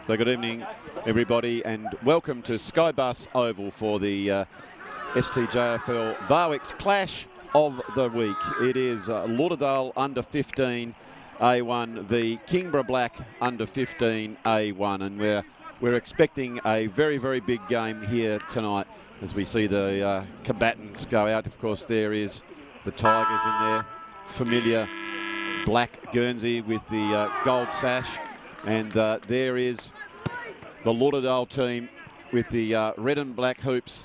So good evening, everybody, and welcome to SkyBus Oval for the STJFL Barwick's Clash of the Week. It is Lauderdale under 15 A1 v Kingborough Black under 15 A1, and we're expecting a very, very big game here tonight as we see the combatants go out. Of course, there is the Tigers in there, familiar black Guernsey with the gold sash, and there is the Lauderdale team with the red and black hoops.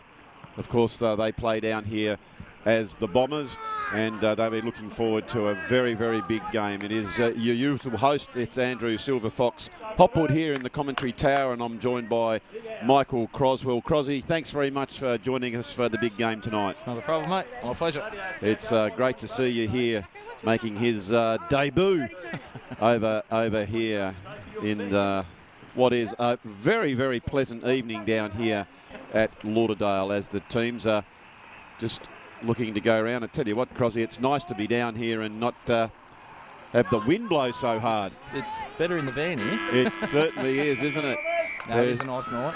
Of course, they play down here as the Bombers, and they'll be looking forward to a very, very big game. It is your usual host. It's Andrew Silver Fox Hopwood here in the commentary tower, and I'm joined by Michael Croswell. Crosby, thanks very much for joining us for the big game tonight. Not a problem, mate. My pleasure. It's great to see you here, making his debut over here in what is a very, very pleasant evening down here at Lauderdale, as the teams are just looking to go around. I tell you what, Crosby, it's nice to be down here and not have the wind blow so hard. It's better in the van here. It certainly is, isn't it? No, it is a nice night.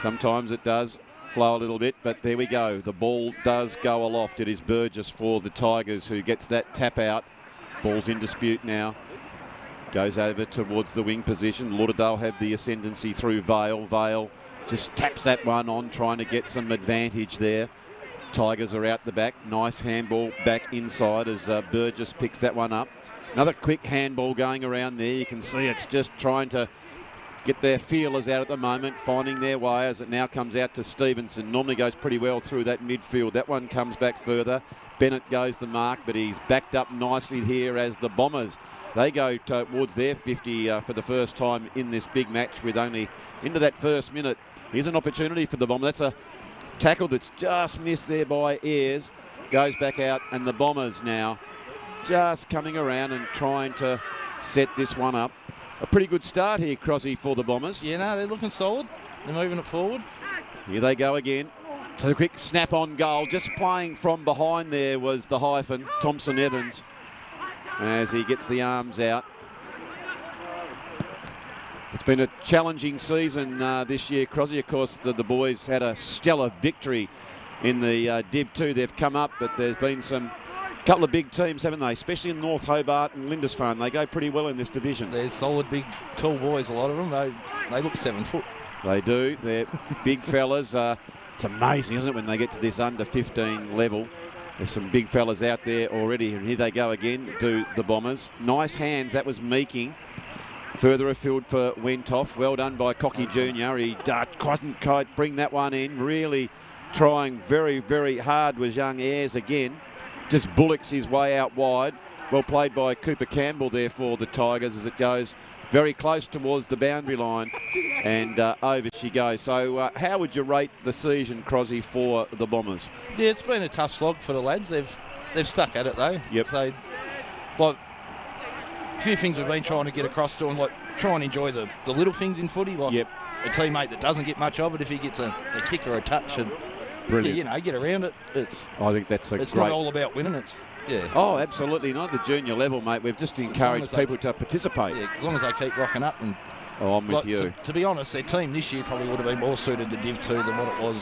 Sometimes it does blow a little bit, but there we go. The ball does go aloft. It is Burgess for the Tigers who gets that tap out. Ball's in dispute now. Goes over towards the wing position. Lauderdale have the ascendancy through Vale. Vale just taps that one on, trying to get some advantage there. Tigers are out the back. Nice handball back inside as Burgess picks that one up. Another quick handball going around there. You can see it's just trying to get their feelers out at the moment, finding their way as it now comes out to Stevenson. Normally goes pretty well through that midfield. That one comes back further. Bennett goes the mark, but he's backed up nicely here as the Bombers, they go towards their 50 for the first time in this big match, with only into that first minute. Here's an opportunity for the Bombers. That's a tackle that's just missed there by Ayres. Goes back out, and the Bombers now just coming around and trying to set this one up. A pretty good start here, Crosby, for the Bombers. Yeah, no, they're looking solid. They're moving it forward. Here they go again. So a quick snap on goal. Just playing from behind there was the hyphen, Thompson Evans, as he gets the arms out. It's been a challenging season this year, Crosby. Of course, the boys had a stellar victory in the Div 2. They've come up, but there's been some couple of big teams, haven't they? Especially in North Hobart and Lindisfarne. They go pretty well in this division. They're solid, big, tall boys, a lot of them. They look 7 foot. They do. They're big fellas. It's amazing, isn't it, when they get to this under 15 level. There's some big fellas out there already, and here they go again to the Bombers. Nice hands, that was Meeking. Further afield for Wentoff. Well done by Cocky Jr. He couldn't quite bring that one in. Really trying very, very hard was young Ayres again. Just bullocks his way out wide. Well played by Cooper Campbell there for the Tigers as it goes very close towards the boundary line, and over she goes. So how would you rate the season, Crosby, for the Bombers? Yeah, it's been a tough slog for the lads. They've stuck at it though. Yep. So, like, a few things we've been trying to get across to them, like try and enjoy the little things in footy, like yep. a teammate that doesn't get much of it, if he gets a kick or a touch, and brilliant. Yeah, you know, get around it. I think that's a it's great... not all about winning. Yeah. Oh, absolutely not. The junior level, mate. We've just encouraged people to participate. Yeah, as long as they keep rocking up. And oh, I'm with you. To be honest, their team this year probably would have been more suited to Div 2 than what it was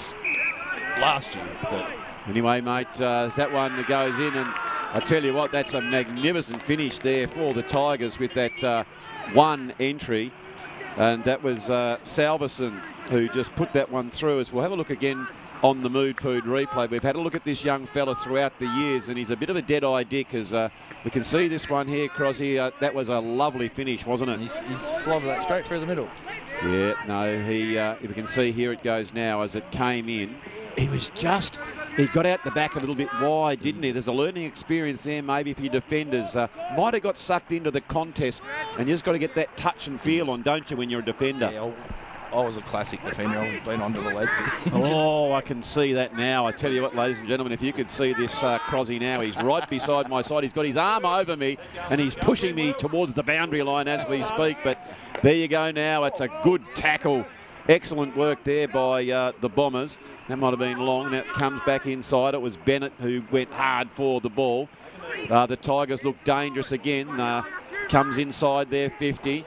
last year. But anyway, mate, as that one goes in, and I tell you what, that's a magnificent finish there for the Tigers with that one entry. And that was Salverson who just put that one through. As we'll have a look again on the Mood Food replay. We've had a look at this young fella throughout the years, and he's a bit of a dead-eye dick, as we can see this one here, Crosby. That was a lovely finish, wasn't it? He's slotted that straight through the middle. Yeah, no, if we can see here it goes now as it came in. He got out the back a little bit wide, didn't he? There's a learning experience there maybe for your defenders. Might have got sucked into the contest, and you just got to get that touch and feel on, don't you, when you're a defender? Yeah, I was a classic defender. I've been onto the lads. Oh, I can see that now. I tell you what, ladies and gentlemen, if you could see this Crosby now, he's right beside my side. He's got his arm over me, and he's pushing me towards the boundary line as we speak. But there you go now. It's a good tackle. Excellent work there by the Bombers. That might have been long. Now it comes back inside. It was Bennett who went hard for the ball. The Tigers look dangerous again. Comes inside their 50.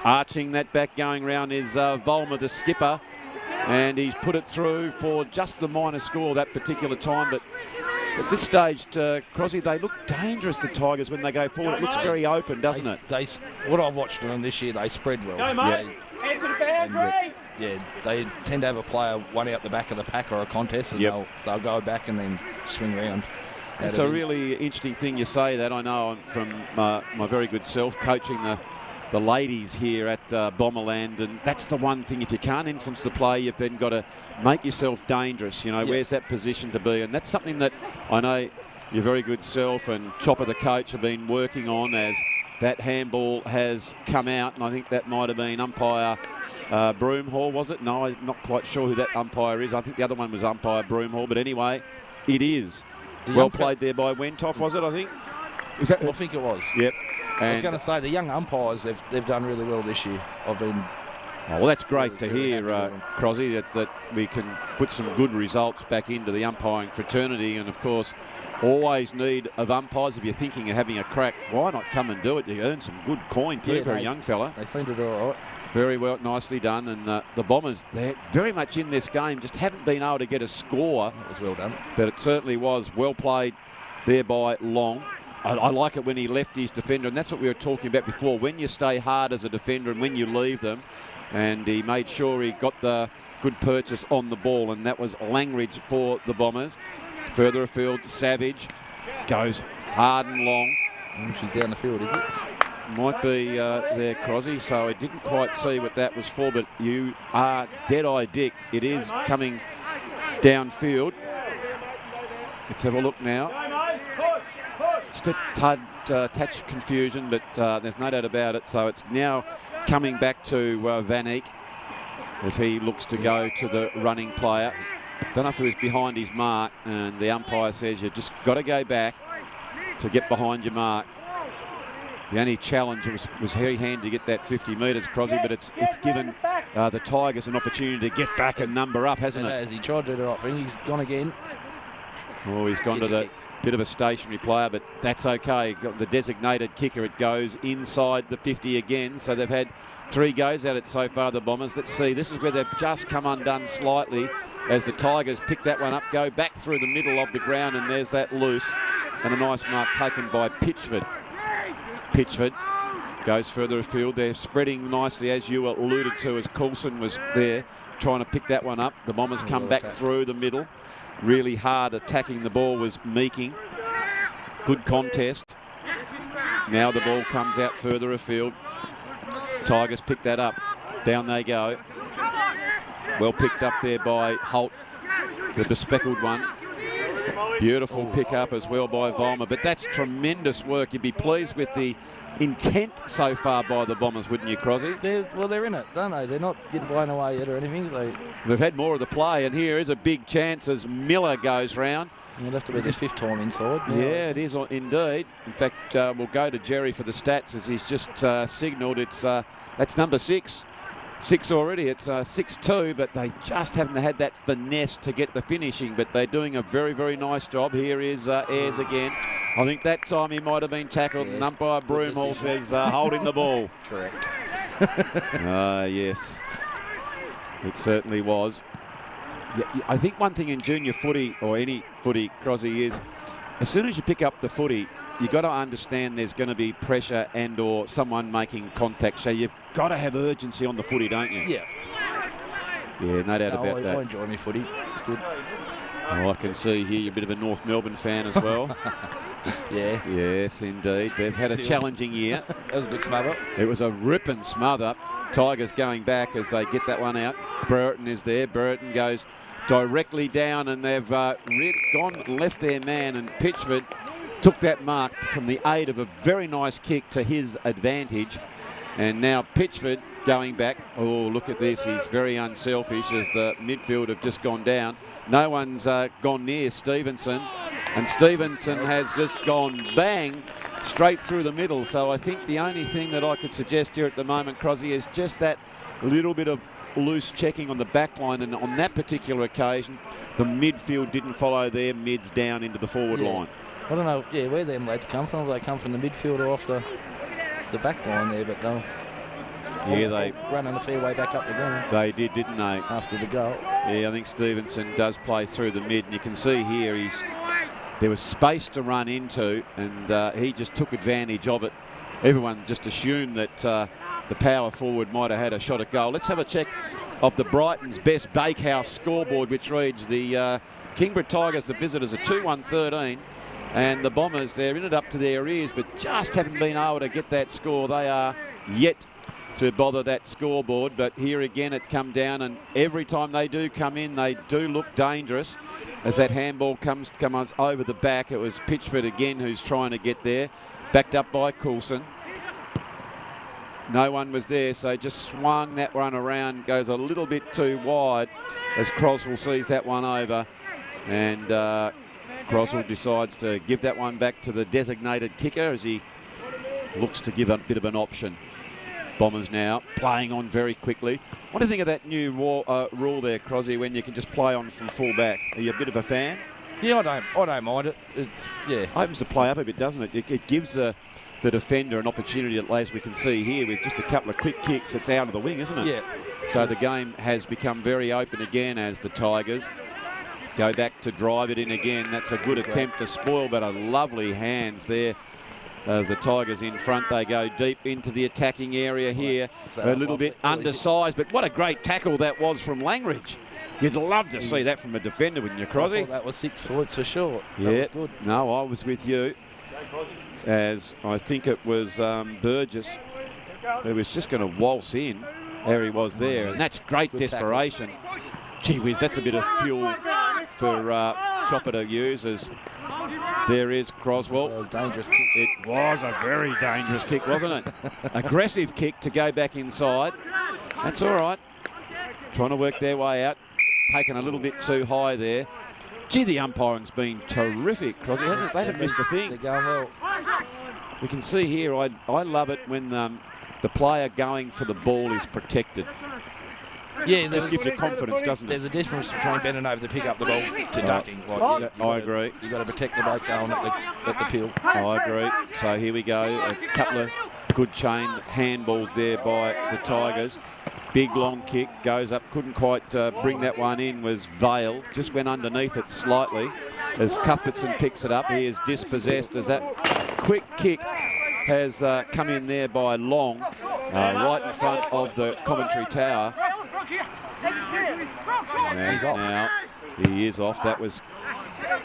Arching that back going round is Volmer, the skipper. And he's put it through for just the minor score that particular time. But at this stage, Crosby, they look dangerous, the Tigers, when they go forward. It looks very open, doesn't it? What I've watched them this year, they spread well. They tend to have a player one out the back of the pack or a contest, and they'll go back and then swing round. It's a really interesting thing you say that. I know from my very good self coaching the ladies here at Bomberland, and that's the one thing. If you can't influence the play, you've then got to make yourself dangerous. You know, where's that position to be? And that's something that I know your very good self and Chopper the coach have been working on as that handball has come out. And I think that might have been umpire Broomhall, was it? No, I'm not quite sure who that umpire is. I think the other one was umpire Broomhall. But anyway, it is. Well played there by Wentoff, was it, I think? I think it was. Yep. I was going to say, the young umpires, they've done really well this year. Well, that's great to hear, Crosby, that we can put some good results back into the umpiring fraternity. And, of course, always need of umpires. If you're thinking of having a crack, why not come and do it? You earn some good coin, too, for a young fella. They seem to do all right. Very well, nicely done. And the Bombers, they're very much in this game, just haven't been able to get a score. That was well done. But it certainly was well played there by Long. I like it when he left his defender, and that's what we were talking about before. When you stay hard as a defender and when you leave them, and he made sure he got the good purchase on the ball, and that was Langridge for the Bombers. Further afield, Savage goes hard and long. She's down the field, is it? Might be there, Crosby, so I didn't quite see what that was for, but you are dead-eye Dick. It is coming downfield. Let's have a look now. Just a touch confusion, but there's no doubt about it. So it's now coming back to Van Eyck as he looks to go to the running player. Don't know if he was behind his mark, and the umpire says you've just got to go back to get behind your mark. The only challenge was very handy to get that 50 metres, Crosby, but it's given the Tigers an opportunity to get back and number up, hasn't it? As he tried to do the right thing, he's gone again. Oh, he's gone to the bit of a stationary player, but that's okay. Got the designated kicker. It goes inside the 50 again. So they've had 3 goes at it so far, the Bombers. Let's see. This is where they've just come undone slightly as the Tigers pick that one up, go back through the middle of the ground, and there's that loose. And a nice mark taken by Pitchford. Pitchford goes further afield. They're spreading nicely, as you alluded to, as Coulson was there trying to pick that one up. The Bombers come back through the middle. Really hard attacking the ball was Meeking. Good contest. Now the ball comes out further afield. Tigers pick that up. Down they go. Well picked up there by Holt, the bespeckled one. Beautiful pick up as well by Volmer. But that's tremendous work. You'd be pleased with the intent so far by the Bombers, wouldn't you, Crosby? They're in it, don't they? They're not getting blown away yet or anything. They've had more of the play, and here is a big chance as Miller goes round. It'll have to be his 5th time inside. Yeah, it is indeed. In fact, we'll go to Jerry for the stats as he's just signalled. That's number 6. 6 already. It's 6-2, but they just haven't had that finesse to get the finishing. But they're doing a very, very nice job. Here is Ayres again. I think that time he might have been tackled, and umpire Broomhall says holding the ball. Correct. Yes, it certainly was. Yeah, I think one thing in junior footy, or any footy, Crosby, is as soon as you pick up the footy, you've got to understand there's going to be pressure and or someone making contact. So you've got to have urgency on the footy, don't you? Yeah. Yeah, no doubt about that. I enjoy my footy. It's good. Oh, I can see here you're a bit of a North Melbourne fan as well. Yeah. Yes, indeed. They've had a challenging year. That was a good smother. It was a ripping smother. Tigers going back as they get that one out. Brereton is there. Brereton goes directly down, and they've gone left their man, and Pitchford took that mark from the aid of a very nice kick to his advantage. And now Pitchford going back. Oh, look at this. He's very unselfish as the midfield have just gone down. No one's gone near Stevenson. And Stevenson has just gone bang straight through the middle. So I think the only thing that I could suggest here at the moment, Crosby, is just that little bit of loose checking on the back line. And on that particular occasion, the midfield didn't follow their mids down into the forward line. I don't know where them lads come from. They come from the midfield or off the back line there, but no. Yeah, they running a fair way back up the ground. They did, didn't they? After the goal. Yeah, I think Stevenson does play through the mid, and you can see here there was space to run into, and he just took advantage of it. Everyone just assumed that the power forward might have had a shot at goal. Let's have a check of the Brighton's Best Bakehouse scoreboard, which reads the Kingborough Tigers, the visitors, are 2-1-13. And the Bombers, they're in it up to their ears, but just haven't been able to get that score. They are yet to bother that scoreboard, but here again it's come down, and every time they do come in, they do look dangerous. As that handball comes over the back, it was Pitchford again who's trying to get there, backed up by Coulson. No one was there, so just swung that one around, goes a little bit too wide as Croswell sees that one over, and Croswell decides to give that one back to the designated kicker as he looks to give a bit of an option. Bombers now playing on very quickly. What do you think of that new rule there, Crosby, when you can just play on from full back? Are you a bit of a fan? Yeah, I don't mind it. Opens the play up a bit, doesn't it? It gives the defender an opportunity, as we can see here, with just a couple of quick kicks. It's out of the wing, isn't it? Yeah. So the game has become very open again as the Tigers go back to drive it in again. That's a good attempt to spoil, but a lovely hands there. The Tigers in front, they go deep into the attacking area here. A little bit undersized, but what a great tackle that was from Langridge. You'd love to see that from a defender, wouldn't you, Crosby? That was 6 foot for sure. Yeah, that was good. No, I was with you. As I think it was Burgess who was just going to waltz in. There he was there, and that's great desperation. Gee whiz, that's a bit of fuel for Chopper to use as there is Croswell. That was a dangerous kick. It was a very dangerous kick, wasn't it? Aggressive kick to go back inside. That's all right. Trying to work their way out. Taken a little bit too high there. Gee, the umpiring's been terrific, Crosby, hasn't it? They haven't missed a thing. They're going well. We can see here, I love it when the player going for the ball is protected. Yeah, it just gives you confidence, doesn't it? There's a difference between bending over to pick up the ball to ducking. I agree. You've got to protect the bloke going at the pill. I agree. So here we go. A couple of good chain handballs there by the Tigers. Big long kick, goes up, couldn't quite bring that one in, was Vale. Just went underneath it slightly as Cuthbertson picks it up. He is dispossessed as that quick kick has come in there by Long, right in front of the commentary tower. And now he is off. That was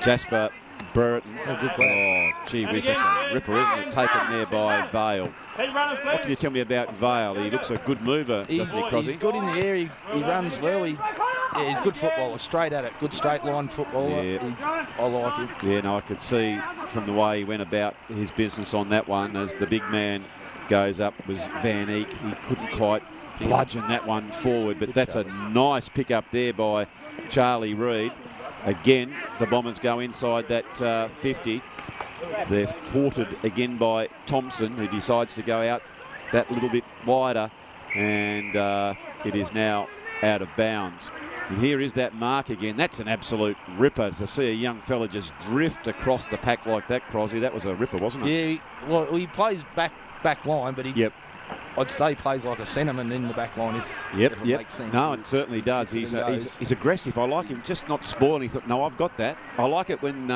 Jasper Burton. Oh, gee whiz, that's a ripper, isn't it? Taken there by Vale. What can you tell me about Vale? He looks a good mover, doesn't he, Crosby? He's good in the air. He runs well. He's a good footballer, straight at it. Good straight line footballer. Yeah. I like him. Yeah, no, I could see from the way he went about his business on that one as the big man goes up was Van Eek. He couldn't quite bludgeon that one forward, but that's a nice pick up there by Charlie Reid. Again, the Bombers go inside that 50. They're thwarted again by Thompson, who decides to go out that little bit wider, and it is now out of bounds. And here is that mark again. That's an absolute ripper to see a young fella just drift across the pack like that, Crosby. That was a ripper, wasn't it? Yeah, he plays back line, but I'd say he plays like a centreman in the back line if it makes sense. No, it certainly does. He's aggressive. I like him, just not spoiling. He thought, no, I've got that. I like it when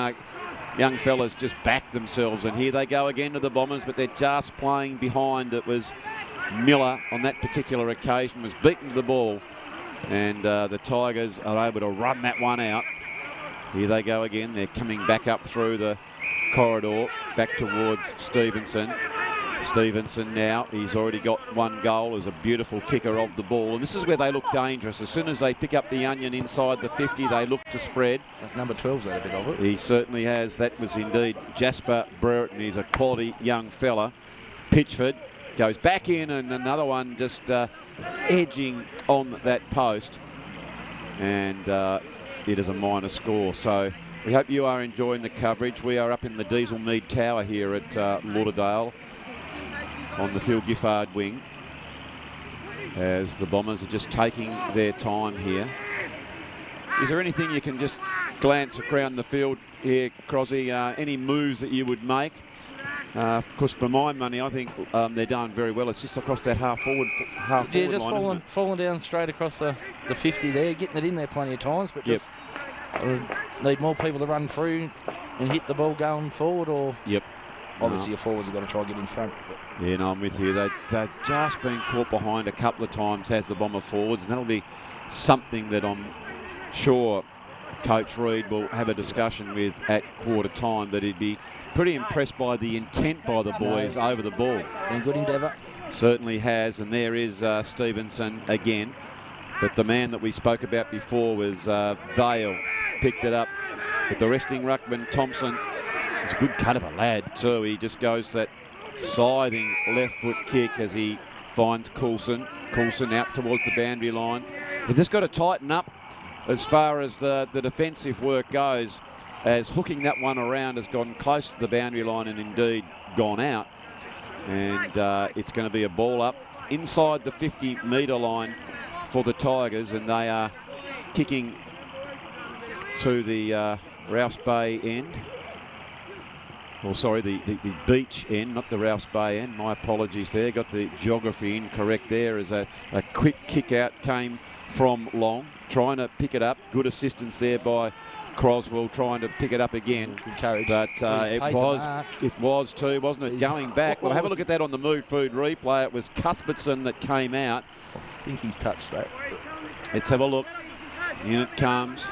young fellas just back themselves, and here they go again to the Bombers, but they're just playing behind. It was Miller on that particular occasion was beaten to the ball, and the Tigers are able to run that one out. Here they go again. They're coming back up through the corridor, back towards Stevenson. Stevenson now, he's already got one goal as a beautiful kicker of the ball, and this is where they look dangerous. As soon as they pick up the onion inside the 50, they look to spread. That number 12's had a bit of it. He certainly has. That was indeed Jasper Brereton. He's a quality young fella. Pitchford goes back in, and another one just edging on that post, and it is a minor score. So we hope you are enjoying the coverage. We are up in the Diesel Mead Tower here at Lauderdale on the Phil Giffard wing, as the Bombers are just taking their time here. Is there anything you can just glance around the field here, Crosby? Any moves that you would make? Of course, for my money, I think they're doing very well. It's just across that half forward just line, falling down straight across the 50 there, getting it in there plenty of times, but just need more people to run through and hit the ball going forward, or obviously your forwards have got to try and get in front. But yeah, no, I'm with you. They've just been caught behind a couple of times as the Bomber forwards, and that'll be something that I'm sure Coach Reid will have a discussion with at quarter time, but he'd be pretty impressed by the intent by the boys over the ball. Been good endeavour. Certainly has, and there is Stevenson again. But the man that we spoke about before was Vale, picked it up. But the resting ruckman, Thompson, is a good cut of a lad too. He just goes that scything left foot kick as he finds Coulson. Coulson out towards the boundary line. They've just got to tighten up as far as the defensive work goes, as hooking that one around has gone close to the boundary line and indeed gone out. And it's going to be a ball up inside the 50-metre line for the Tigers, and they are kicking to the Rouse Bay end. Well, sorry, the beach end, not the Rouse Bay end. My apologies there. Got the geography incorrect there, as a quick kick out came from Long, trying to pick it up. Good assistance there by Croswell, trying to pick it up again. Good courage. But it was too, wasn't it? Going back. Well, have a look at that on the Mood Food replay. It was Cuthbertson that came out. I think he's touched that. Let's have a look. In it comes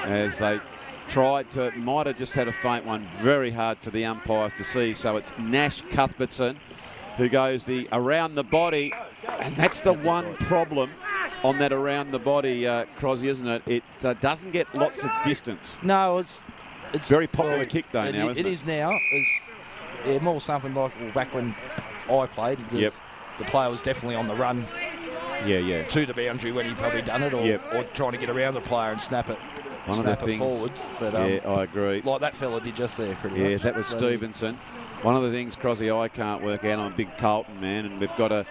as they tried to, might have just had a faint one. Very hard for the umpires to see. So it's Nash Cuthbertson who goes the around the body, and that's the one problem on that around the body, Crosby, isn't it? It doesn't get lots of distance. No, it's very popular kick though now, isn't it? It is now. It's more something like back when I played. The player was definitely on the run. To the boundary when he probably done it, or trying to get around the player and snap it. One of the things forwards. But I agree. Like that fella did just there, pretty much. Yeah, that was Stevenson. One of the things, Crosby, I can't work out. I'm a big Carlton man, and we've got a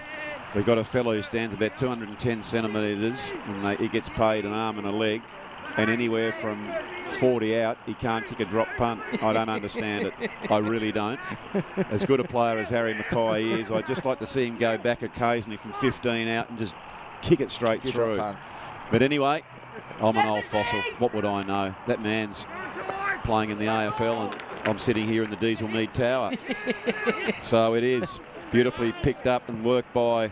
fellow who stands about 210 centimetres, and he gets paid an arm and a leg, and anywhere from 40 out, he can't kick a drop punt. I don't understand it. I really don't. As good a player as Harry Mackay is, I'd just like to see him go back occasionally from 15 out and just kick it straight through. But anyway, I'm an old fossil. What would I know? That man's playing in the AFL, and I'm sitting here in the Diesel Mead Tower. So it is beautifully picked up and worked by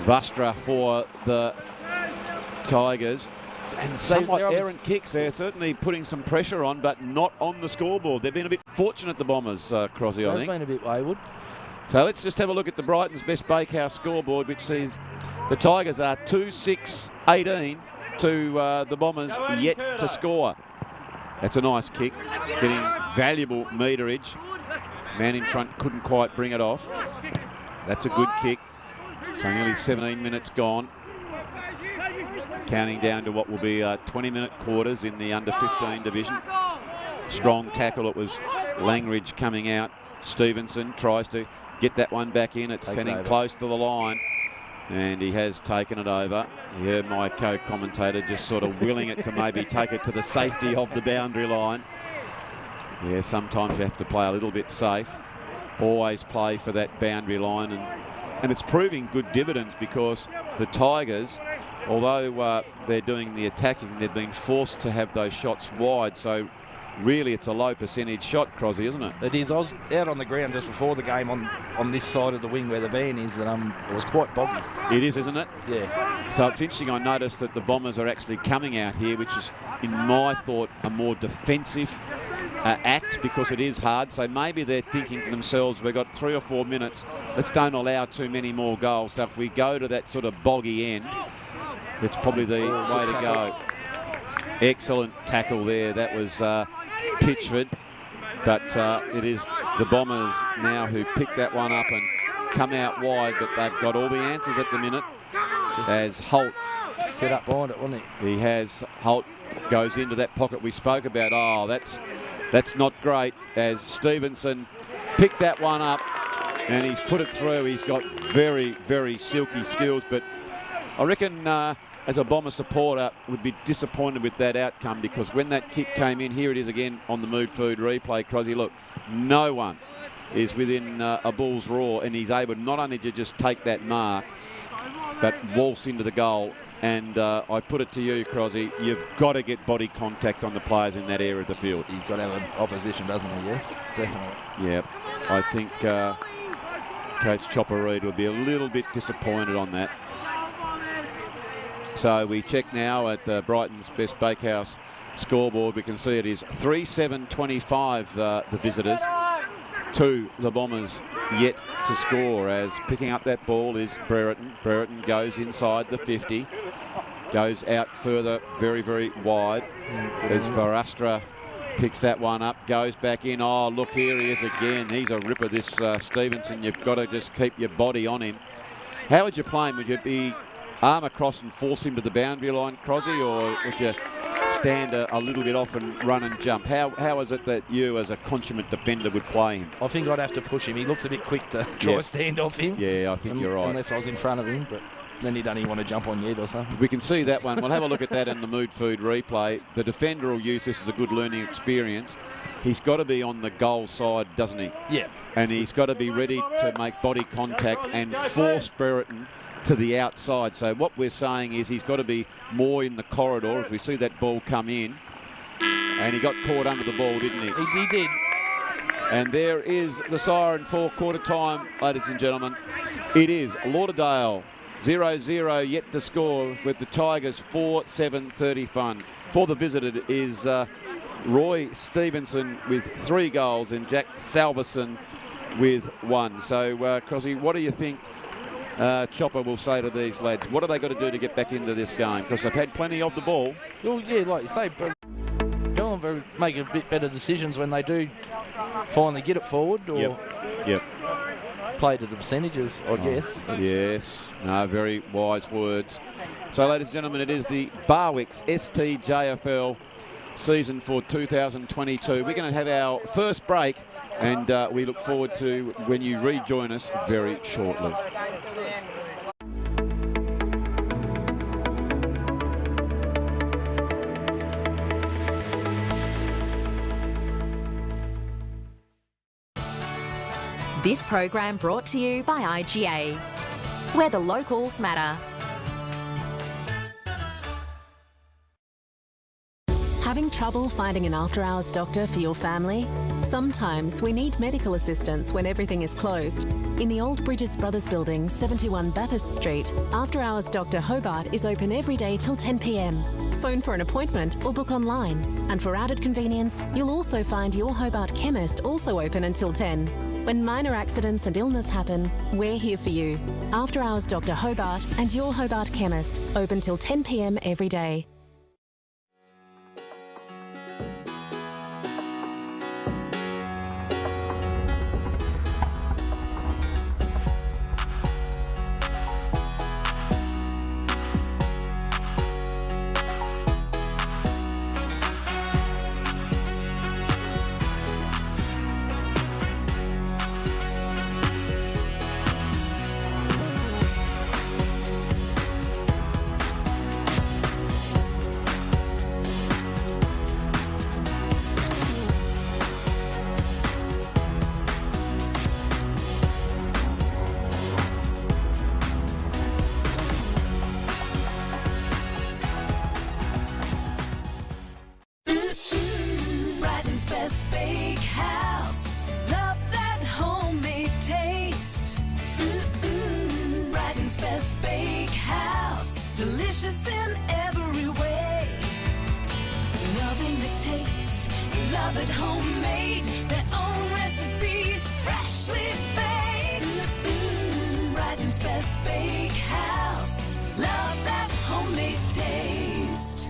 Vastra for the Tigers. And somewhat errant kicks. They're certainly putting some pressure on, but not on the scoreboard. They've been a bit fortunate, the Bombers, Crosby, I think. They've been a bit wayward. So let's just have a look at the Brighton's Best Bakehouse scoreboard, which says the Tigers are 2-6-18 to the Bombers yet to score. That's a nice kick, getting valuable meterage. Man in front couldn't quite bring it off. That's a good kick. So nearly 17 minutes gone. Counting down to what will be 20-minute quarters in the under-15 division. Strong tackle. It was Langridge coming out. Stevenson tries to get that one back in. It's getting close to the line, and he has taken it over. You heard my co-commentator just sort of willing it to maybe take it to the safety of the boundary line. Yeah, sometimes you have to play a little bit safe. Always play for that boundary line, and it's proving good dividends, because the Tigers, although they're doing the attacking, they've been forced to have those shots wide. So really it's a low percentage shot, Crosby, isn't it? It is. I was out on the ground just before the game on this side of the wing where the van is, and it was quite boggy. It is, isn't it? Yeah. So it's interesting, I noticed that the Bombers are actually coming out here, which is, in my thought, a more defensive act, because it is hard. So maybe they're thinking to themselves, we've got 3 or 4 minutes, let's don't allow too many more goals. So if we go to that sort of boggy end, it's probably the way to go. Excellent tackle there. That was Pitchford, but it is the Bombers now who pick that one up and come out wide, but they've got all the answers at the minute. As Holt set up behind it, wasn't he? He has. Holt goes into that pocket we spoke about. Oh, that's not great, as Stevenson picked that one up and he's put it through. He's got very, very silky skills, but I reckon as a Bomber supporter would be disappointed with that outcome, because when that kick came in, here it is again on the Mood Food replay, Crosby, look, no one is within a bull's roar, and he's able not only to just take that mark, but waltz into the goal. And I put it to you, Crosby, you've got to get body contact on the players in that area of the field. He's got to have an opposition, doesn't he? Yes, definitely. Yeah, I think Coach Chopper Reid will be a little bit disappointed on that. So we check now at Brighton's Best Bakehouse scoreboard. We can see it is 3-7-25 the visitors, to the Bombers yet to score, as picking up that ball is Brereton. Brereton goes inside the 50, goes out further, very, very wide, as Varastra picks that one up, goes back in. Oh, look, here he is again. He's a ripper, this Stevenson. You've got to just keep your body on him. How would you play him? Would you be arm across and force him to the boundary line, Crosby, or would you stand a little bit off and run and jump? How is it that you, as a consummate defender, would play him? I think I'd have to push him. He looks a bit quick to try to stand off him. Yeah, I think you're right. Unless I was in front of him, but then he don't even want to jump on yet or something. We can see that one. We'll have a look at that in the Mood Food replay. The defender will use this as a good learning experience. He's got to be on the goal side, doesn't he? Yeah. And he's got to be ready to make body contact and force Brereton to the outside. So what we're saying is he's got to be more in the corridor. If we see that ball come in, and he got caught under the ball, didn't he? He did. And there is the siren for quarter time, ladies and gentlemen. It is Lauderdale 0-0 yet to score, with the Tigers 4-7-30 fun. For the visitor is Roy Stevenson with 3 goals and Jack Salverson with 1. So, Crosby, what do you think Chopper will say to these lads? What have they got to do to get back into this game? Because they've had plenty of the ball. Well, yeah, like you say, make a bit better decisions when they do finally get it forward, or play to the percentages, I guess. Yes, no, very wise words. So, ladies and gentlemen, it is the Barwick's STJFL season for 2022. We're going to have our first break, and we look forward to when you rejoin us very shortly. This program brought to you by IGA, where the locals matter. Having trouble finding an after-hours doctor for your family? Sometimes we need medical assistance when everything is closed. In the Old Bridges Brothers Building, 71 Bathurst Street, After-Hours Dr Hobart is open every day till 10 p.m. Phone for an appointment or book online. And for added convenience, you'll also find your Hobart Chemist also open until 10. When minor accidents and illness happen, we're here for you. After Hours Dr Hobart and your Hobart Chemist, open till 10 p.m. every day. Delicious in every way. Loving the taste, love it homemade. Their own recipes, freshly baked. Brighton's Best Bakehouse. Love that homemade taste.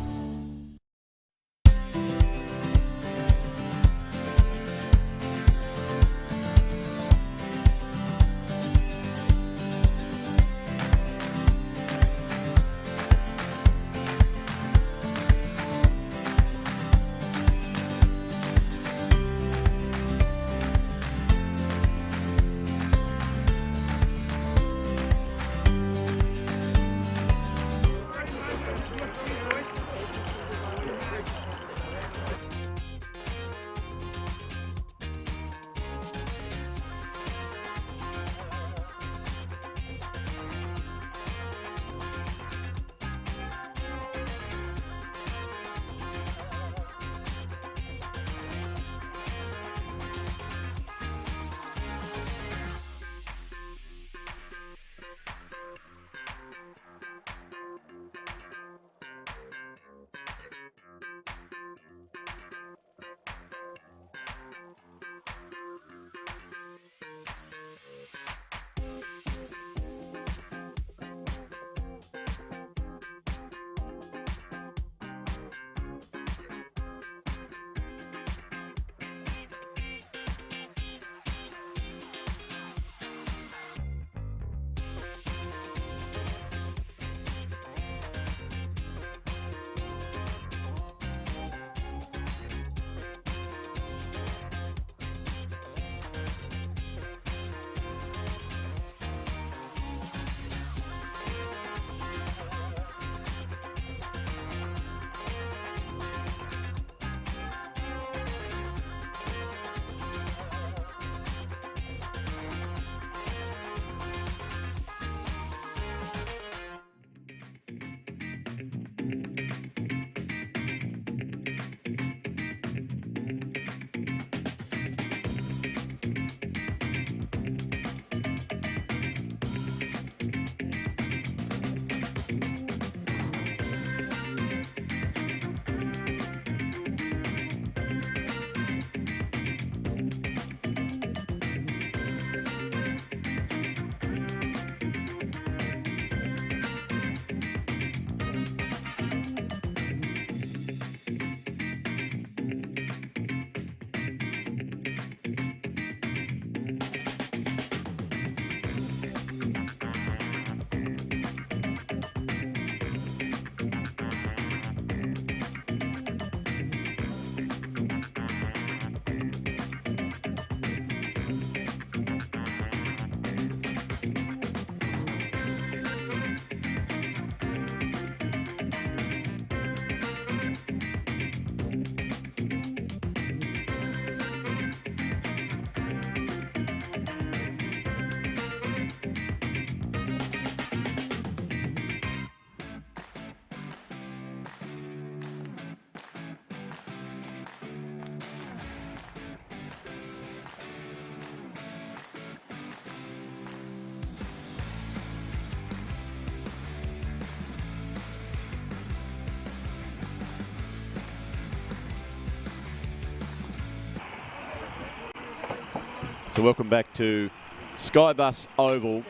So welcome back to SkyBus Oval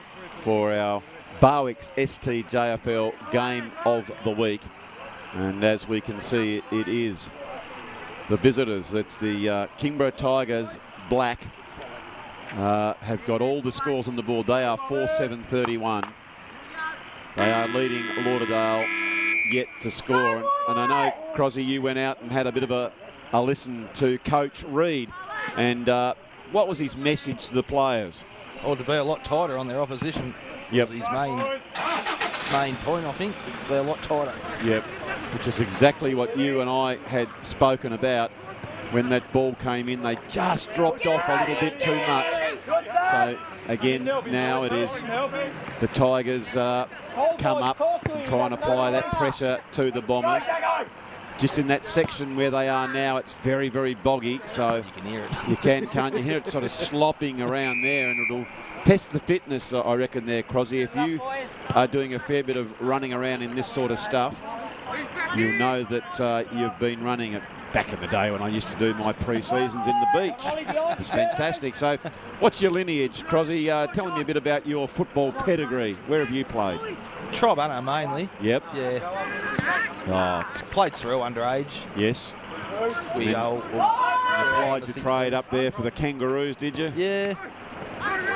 for our Barwick's STJFL game of the week. And as we can see, it is the visitors. It's the Kingborough Tigers, black, have got all the scores on the board. They are 4-7-31. They are leading Lauderdale yet to score. And I know, Crosby, you went out and had a bit of a listen to Coach Reid. And what was his message to the players? Oh, to be a lot tighter on their opposition. Yep. Was his main point, I think. Be a lot tighter. Yep. Which is exactly what you and I had spoken about when that ball came in. They just dropped off a little bit too much. So again, now it is the Tigers come up and try and apply that pressure to the Bombers. Just in that section where they are now, it's very, very boggy. So you can hear it. You can't you hear it sort of slopping around there, and it'll test the fitness, I reckon, there, Crosby. If you are doing a fair bit of running around in this sort of stuff, you'll know that you've been running it back in the day when I used to do my pre-seasons in the beach. It's fantastic. So what's your lineage, Crosby? Tell me a bit about your football pedigree. Where have you played? Tribunna mainly. Yep. Yeah. Oh, played through underage. yes. We you applied your trade up there for the Kangaroos, did you? Yeah.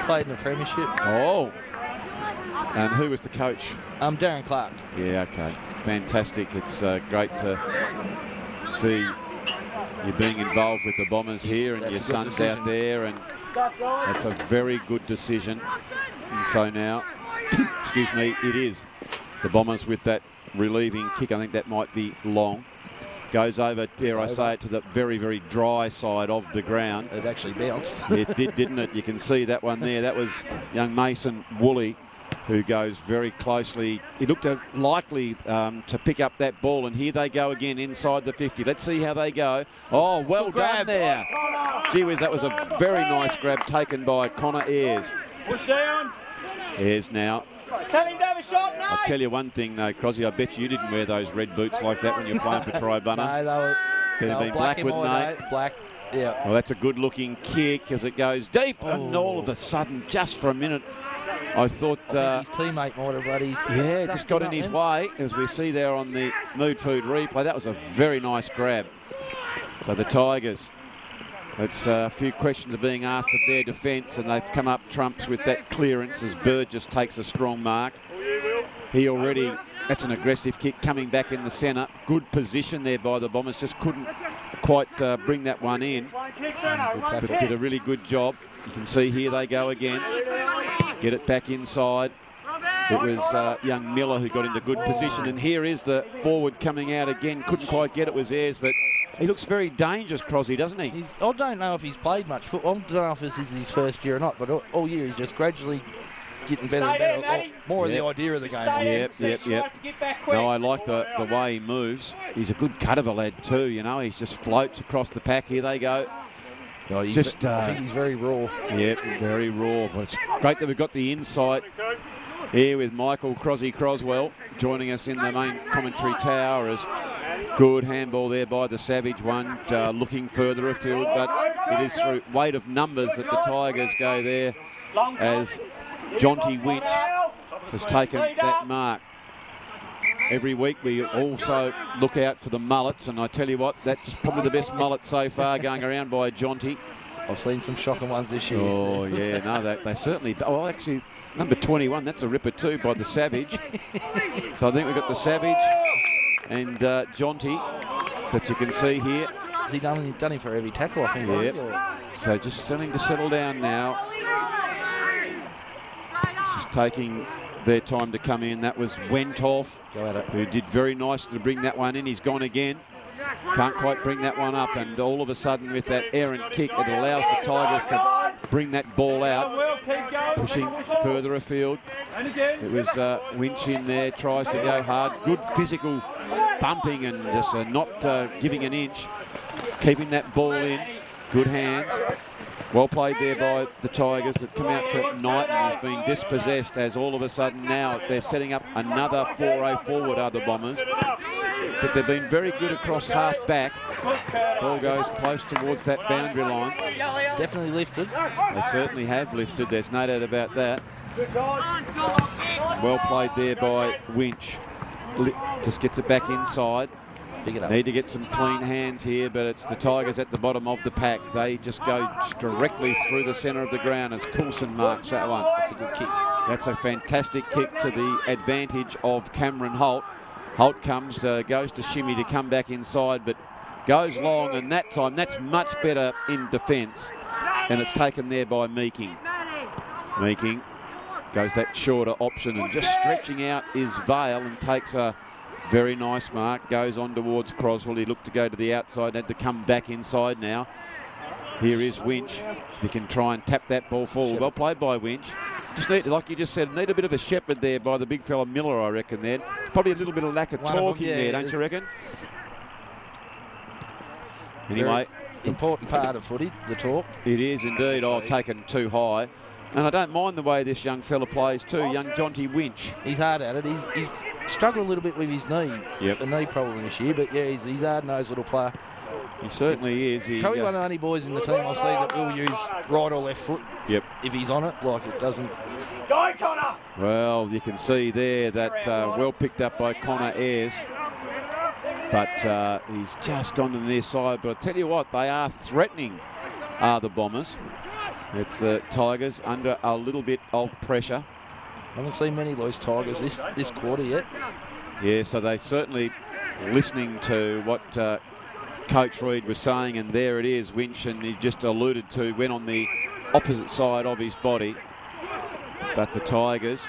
Played in the premiership. Oh. And who was the coach? Darren Clark. Yeah, okay. Fantastic. It's great to see you being involved with the Bombers here, and your son's out there, and that's a very good decision. And so now, excuse me, it is the Bombers with that relieving kick. I think that might be long. Goes over, dare I say it, to the very, very dry side of the ground. It actually bounced. It did, didn't it? You can see that one there. That was young Mason Woolley, who goes very closely. He looked likely to pick up that ball, and here they go again inside the 50. Let's see how they go. Oh, well done there. Gee whiz, that was a very nice grab taken by Connor Ayres. Push down. Ayres now. Tell him to have a shot, no. I'll tell you one thing though, Crosby, I bet you didn't wear those red boots like that when you're playing for Tribunna. No, they were black, wouldn't they? Black, yeah. Well, that's a good looking kick as it goes deep, and all of a sudden, just for a minute, I thought his teammate might have bloody just got in his way, as we see there on the Mood Food replay. That was a very nice grab. So the Tigers, it's a few questions are being asked of their defence, and they've come up trumps with that clearance as Burgess takes a strong mark. He already, that's an aggressive kick coming back in the centre. Good position there by the Bombers, just couldn't quite bring that one in. But did a really good job. You can see here they go again. Get it back inside. It was young Miller who got into good position, and here is the forward coming out again. Couldn't quite get it, was Ayres, but he looks very dangerous, Crosby, doesn't he? I don't know if he's played much football. I don't know if this is his first year or not, but all year he's just gradually getting better and better. More of the idea of the game. Yep. No, I like the way he moves. He's a good cut of a lad too, you know. He just floats across the pack. Here they go. Oh, I think he's very raw. Yep, very raw. But it's great that we've got the insight here with Michael Croswell joining us in the main commentary tower. As good handball there by the Savage one, looking further afield, but it is through weight of numbers that the Tigers go there, as Jonty Winch has taken that mark. Every week we also look out for the mullets, and I tell you what, that's probably the best mullet so far going around by Jonty. I've seen some shocking ones this year. Oh yeah, no, they certainly. Oh, actually, number 21, that's a ripper too by the Savage. So I think we've got the Savage and Jonty that you can see here. Has he done it for every tackle, I think? Yeah. So just starting to settle down now. It's just taking their time to come in. That was Wentoff, who did very nicely to bring that one in. He's gone again. Can't quite bring that one up, and all of a sudden with that errant kick, it allows the Tigers to bring that ball out, pushing further afield. It was Winch in there, tries to go hard. Good physical bumping and just not giving an inch. Keeping that ball in. Good hands. Well played there by the Tigers that come out to Knighton, who's being dispossessed, as all of a sudden now they're setting up another 4-0 forward, are the Bombers. but they've been very good across half back. Ball goes close towards that boundary line. Definitely lifted. They certainly have lifted, there's no doubt about that. Well played there by Winch. Just gets it back inside. Need to get some clean hands here, but it's the Tigers at the bottom of the pack. They just go directly through the centre of the ground as Coulson marks that one. That's a good kick. That's a fantastic kick to the advantage of Cameron Holt. Holt comes, goes to shimmy to come back inside, but goes long, and that time that's much better in defence, and it's taken there by Meeking. Meeking goes that shorter option, and just stretching out is Vale and takes a very nice mark. Goes on towards Croswell. He looked to go to the outside, had to come back inside now. Here is Winch. He can try and tap that ball forward. Well played by Winch. Just need, like you just said, need a bit of a shepherd there by the big fella Miller, I reckon. There, probably a little bit of lack of talking there, don't you reckon? Anyway, important part of footy, the talk. It is indeed. Oh, taken too high. And I don't mind the way this young fella plays too, young Jonty Winch. He's hard at it. He's struggled a little bit with his knee. Yep. The knee problem this year, but yeah, he's hard-nosed little player. He certainly is. Probably one of the only boys in the team I see that will use right or left foot. Yep. If he's on it, like it doesn't. Go, Connor! Well, you can see there that well picked up by Connor Ayres. But he's just gone to the near side. But I tell you what, they are threatening, are the Bombers. It's the Tigers under a little bit of pressure. I haven't seen many loose Tigers this quarter yet. Yeah, so they certainly listening to what Coach Reid was saying, and there it is, Winch, and he just alluded to, went on the opposite side of his body. But the Tigers,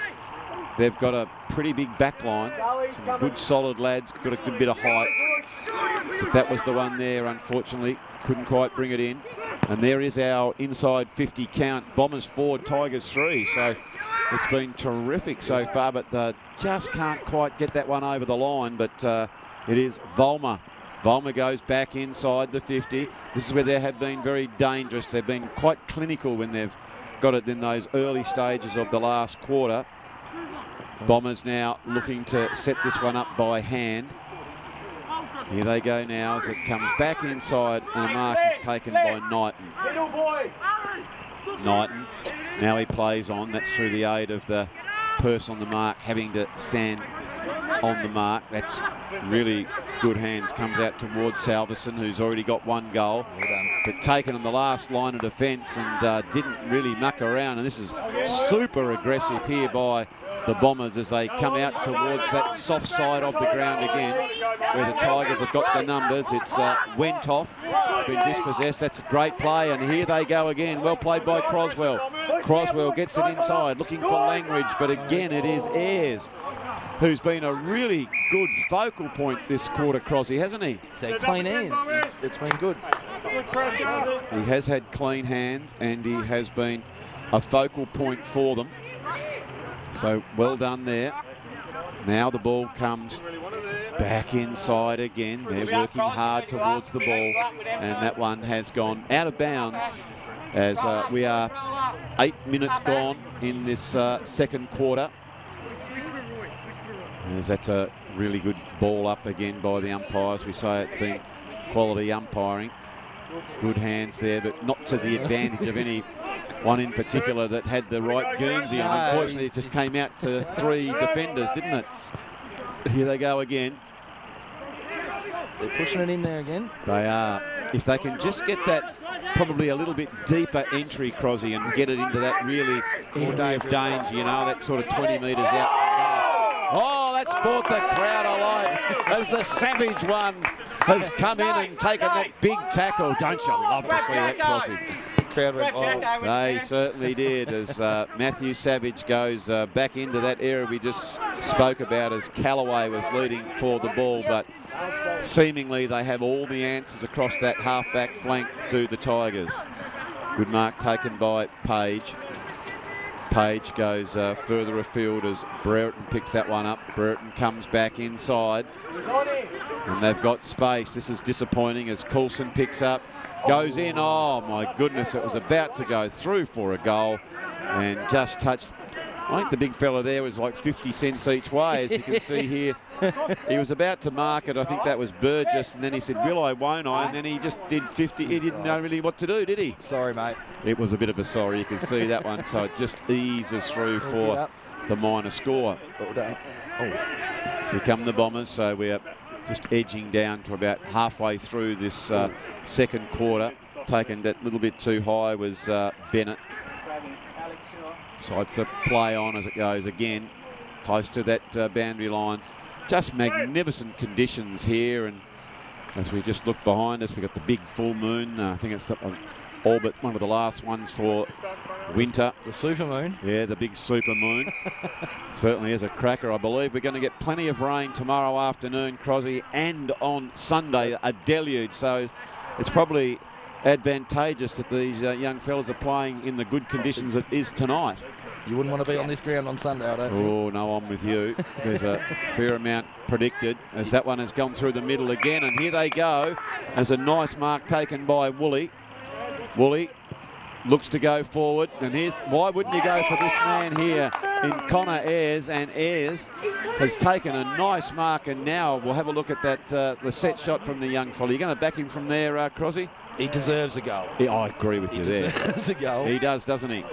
they've got a pretty big back line, some good solid lads, got a good bit of height. But that was the one there, unfortunately, couldn't quite bring it in. And there is our inside 50 count. Bombers 4, Tigers 3. So it's been terrific so far, but just can't quite get that one over the line. But it is Vollmer. Vollmer goes back inside the 50. This is where they have been very dangerous. They've been quite clinical when they've got it in those early stages of the last quarter. Bombers now looking to set this one up by hand. Here they go now as it comes back inside, and a mark is taken by Knighton. Knighton, now he plays on. That's through the aid of the person on the mark having to stand on the mark. That's really good hands. Comes out towards Salverson, who's already got one goal. But taken on the last line of defence and didn't really muck around. And this is super aggressive here by the Bombers as they come out towards that soft side of the ground again, where the Tigers have got the numbers. It's Wentoff, it's been dispossessed. That's a great play, and here they go again. Well played by Croswell. Croswell gets it inside, looking for Langridge, but again it is Ayres, who's been a really good focal point this quarter, Crosby, hasn't he? He's had clean hands. It's been good. He has had clean hands, and he has been a focal point for them. So well done there. Now the ball comes back inside again. They're working hard towards the ball, and that one has gone out of bounds as we are 8 minutes gone in this second quarter. As that's a really good ball up again by the umpires. We say it's been quality umpiring. Good hands there, but not to the advantage of any one in particular that had the right Guernsey on. Unfortunately, it just came out to 3 defenders, didn't it? Here they go again. They're pushing it in there again. They are. If they can just get that probably a little bit deeper entry, Crosby, and get it into that really area of danger, you know, that sort of 20 metres out. Oh, that's brought the crowd alive as the Savage one has come in and taken that big tackle. Don't you love to see that, Crosby? Crowd went wild. They certainly did, as Matthew Savage goes back into that area we just spoke about as Callaway was leading for the ball, but seemingly they have all the answers across that half-back flank to the Tigers. Good mark taken by Page. Page goes further afield as Brereton picks that one up. Brereton comes back inside, and they've got space. This is disappointing as Coulson picks up. Goes in, oh my goodness, it was about to go through for a goal and just touched I think the big fella there was like 50 cents each way, as you can see here. He was about to mark it. I think that was Burgess, and then he said, will I, won't I? And then he just did 50. He didn't know really what to do, did he? Sorry, mate. It was a bit of a sorry. You can see that one. So it just eases through for the minor score. Here come the Bombers. So we're just edging down to about halfway through this second quarter. Taken that little bit too high was Bennett. Decides to play on as it goes again, close to that boundary line. Just magnificent conditions here, and as we just look behind us, we've got the big full moon. I think it's all but one of the last ones for winter. The super moon. Yeah, the big super moon. Certainly is a cracker. I believe we're going to get plenty of rain tomorrow afternoon, Crosby, and on Sunday, a deluge. So it's probably advantageous that these young fellas are playing in the good conditions it is tonight. You wouldn't want to be on this ground on Sunday, I don't think. Oh, no, I'm with you. There's a fair amount predicted as that one has gone through the middle again, and here they go. There's a nice mark taken by Woolley. Woolley looks to go forward, and here's why wouldn't you go for this man here in Connor Ayres, and Ayres has taken a nice mark, and now we'll have a look at that the set shot from the young fella. You're going to back him from there, Crosby? He deserves a goal. Yeah, I agree with you there. He deserves a goal. He does, doesn't he?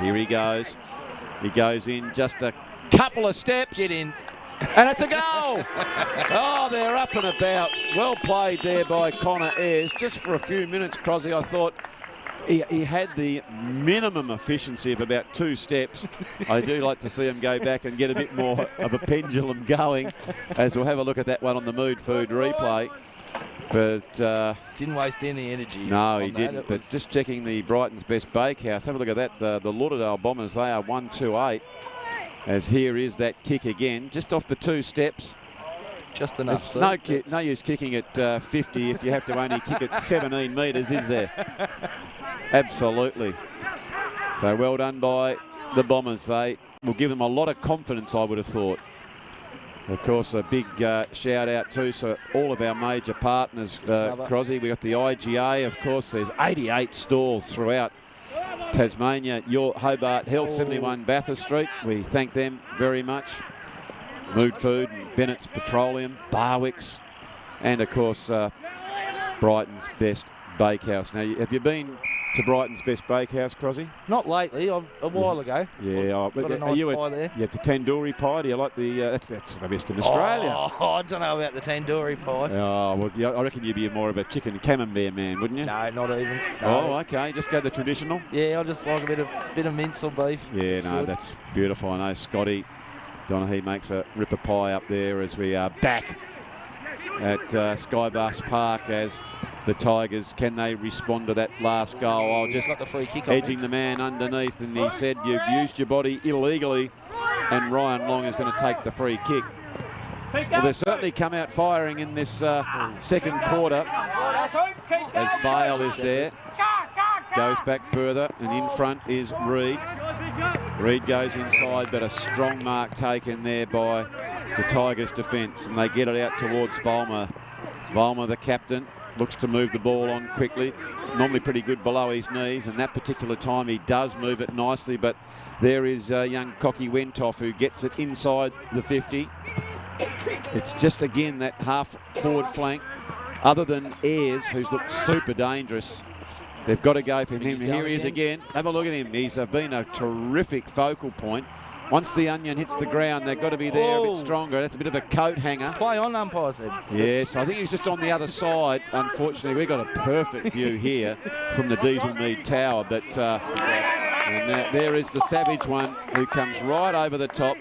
Here he goes. He goes in just a couple of steps. Get in. And it's a goal! Oh, they're up and about. Well played there by Connor Ayres. Just for a few minutes, Crosby, I thought he had the minimum efficiency of about 2 steps. I do like to see him go back and get a bit more of a pendulum going, as we'll have a look at that one on the Mood Food replay. But didn't waste any energy. No, he didn't. But just checking the Brighton's Best Bakehouse. Have a look at that. The Lauderdale Bombers, they are 1-2-8. As here is that kick again, just off the 2 steps. Just enough. No use kicking at 50 if you have to only kick at 17 metres, is there? Absolutely. So well done by the Bombers. They will give them a lot of confidence, I would have thought. Of course, a big shout out too to all of our major partners, Crosby. We got the IGA, of course. There's 88 stalls throughout Tasmania. Your Hobart Health, 71 Bathurst Street. We thank them very much. Mood Food, and Bennett's Petroleum, Barwick's, and of course Brighton's Best Bakehouse. Now, have you been to Brighton's Best Bakehouse, Crosby? Not lately, a while ago. Yeah, got a nice pie there. Yeah, it's a tandoori pie. Do you like the? That's the best in Australia. Oh, I don't know about the tandoori pie. Oh, well, yeah, I reckon you'd be more of a chicken camembert man, wouldn't you? No, not even. No. Oh, okay. Just go the traditional. Yeah, I just like a bit of mince or beef. Yeah, it's no, good. That's beautiful. I know Scotty Donaghy makes a ripper pie up there as we are back at SkyBus Park as the Tigers, can they respond to that last goal? I'll just got the free kick edging the man underneath, and he said you've used your body illegally, and Ryan Long is going to take the free kick. Well, they've certainly come out firing in this second quarter as Vale is there. Goes back further, and in front is Reid. Reid goes inside, but a strong mark taken there by the Tigers defence, and they get it out towards Vollmer. Vollmer, the captain, looks to move the ball on quickly. Normally pretty good below his knees, and that particular time he does move it nicely, but there is young Cocky Wentoff who gets it inside the 50. It's just again that half forward flank. Other than Ayres, who's looked super dangerous, they've got to go for him. Here he is again. Have a look at him. He's been a terrific focal point. Once the onion hits the ground, they've got to be there a bit stronger. That's a bit of a coat hanger. Play on, umpire said. Yes, I think he's just on the other side. Unfortunately, we've got a perfect view here from the Diesel Mead Tower. But and there is the savage one who comes right over the top.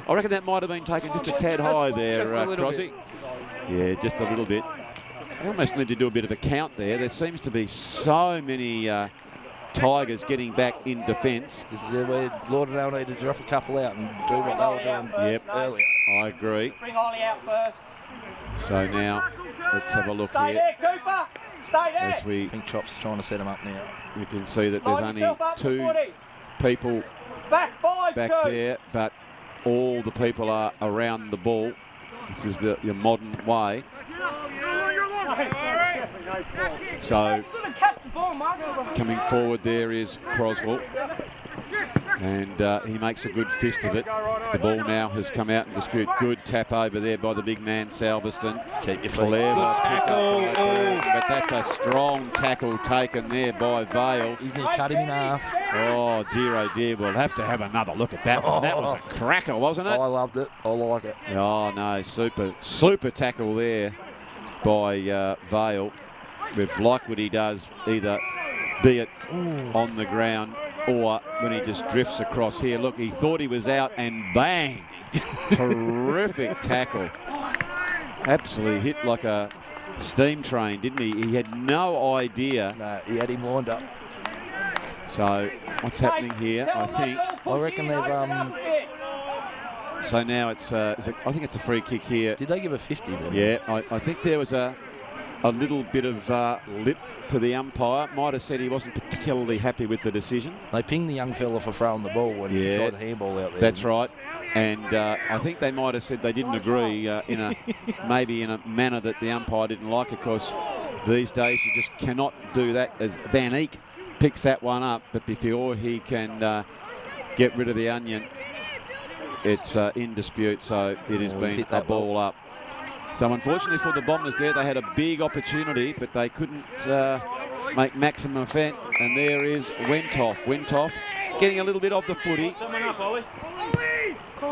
I reckon that might have been taken just a tad high there, Crosby. Yeah, just a little bit. I almost need to do a bit of a count there. There seems to be so many Tigers getting back in defence. This is where Lauderdale need to drop a couple out and do what they were doing earlier. I agree. Bring Ollie out first. So now, let's have a look Stay here. there, Cooper. Stay there. As we, I think Chop's trying to set him up now. you can see that there's only 2 people back there, but all the people are around the ball. This is your modern way. So coming forward there is Croswell. And he makes a good fist of it. The ball now has come out in dispute. Good tap over there by the big man, Salverston. Keep your feet. Clever tackle. But that's a strong tackle taken there by Vale. He's going to cut him in half. Oh, dear, we'll have to have another look at that one. That was a cracker, wasn't it? I loved it. I like it. Oh, no, super tackle there by Vale. With like what he does, either be it on the ground or when he just drifts across here. Look, he thought he was out and bang! Terrific tackle. Absolutely hit like a steam train, didn't he? He had no idea. No, he had him lined up. So what's happening here? I reckon they've so now it's I think it's a free kick here. Did they give a 50 then? Yeah, I think there was a little bit of lip to the umpire. Might have said he wasn't particularly happy with the decision. They pinged the young fella for throwing the ball when he tried the handball out there. That's right. And I think they might have said they didn't agree maybe in a manner that the umpire didn't like it, because these days you just cannot do that. As Van Eek picks that one up, but before he can get rid of the onion, it's in dispute, so it has been a ball up. So unfortunately for the Bombers there, they had a big opportunity, but they couldn't make maximum effect. And there is Wentoff. Wentoff getting a little bit of the footy.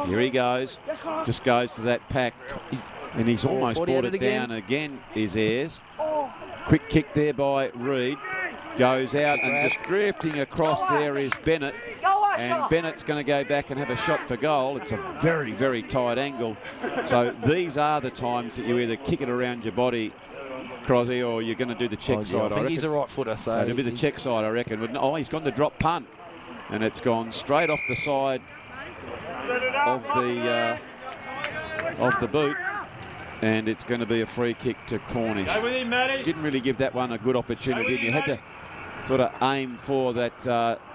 Here he goes. Just goes to that pack. And he's almost brought it down again, is Ayres. Quick kick there by Reed. Goes out and just drifting across there is Bennett. And Bennett's going to go back and have a shot for goal. It's a very, very tight angle. So these are the times that you either kick it around your body, Crosby, or you're going to do the check side. I think he's a right footer. So it'll be the check side, I reckon. Oh, he's gone to drop punt. And it's gone straight off the side of the boot. And it's going to be a free kick to Cornish. Didn't really give that one a good opportunity. You had to sort of aim for that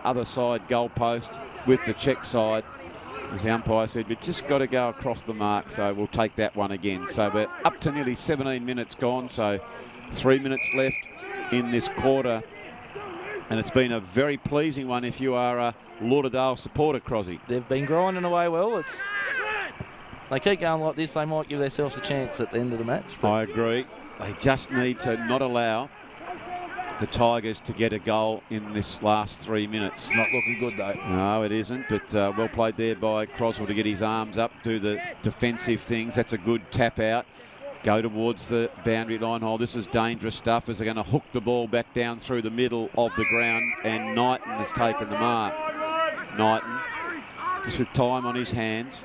other side goalpost with the check side. As the umpire said, we've just got to go across the mark, so we'll take that one again. So we're up to nearly 17 minutes gone, so 3 minutes left in this quarter. And it's been a very pleasing one if you are a Lauderdale supporter, Crosby. They've been grinding away well. They keep going like this, they might give themselves a chance at the end of the match. I agree. They just need to not allow the Tigers to get a goal in this last 3 minutes. It's not looking good though. No, it isn't, but well played there by Croswell to get his arms up, do the defensive things. That's a good tap out. Go towards the boundary line hole. This is dangerous stuff as they're going to hook the ball back down through the middle of the ground, and Knighton has taken the mark. Knighton, just with time on his hands,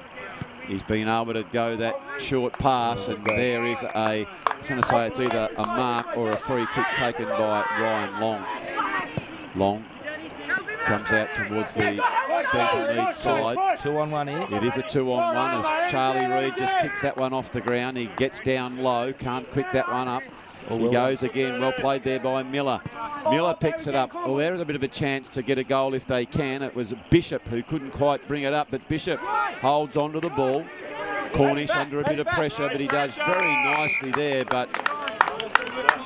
he's been able to go that short pass, and there is I was going to say it's either a mark or a free kick taken by Ryan Long. Long comes out towards the Beagle side. 2-on-1 here. It is a 2-on-1 as Charlie Reid just kicks that one off the ground. He gets down low, can't quick that one up. He goes again, well played there by Miller. Miller picks it up. Well, there is a bit of a chance to get a goal if they can. It was Bishop who couldn't quite bring it up, but Bishop holds onto the ball. Cornish under a bit of pressure, but he does very nicely there. But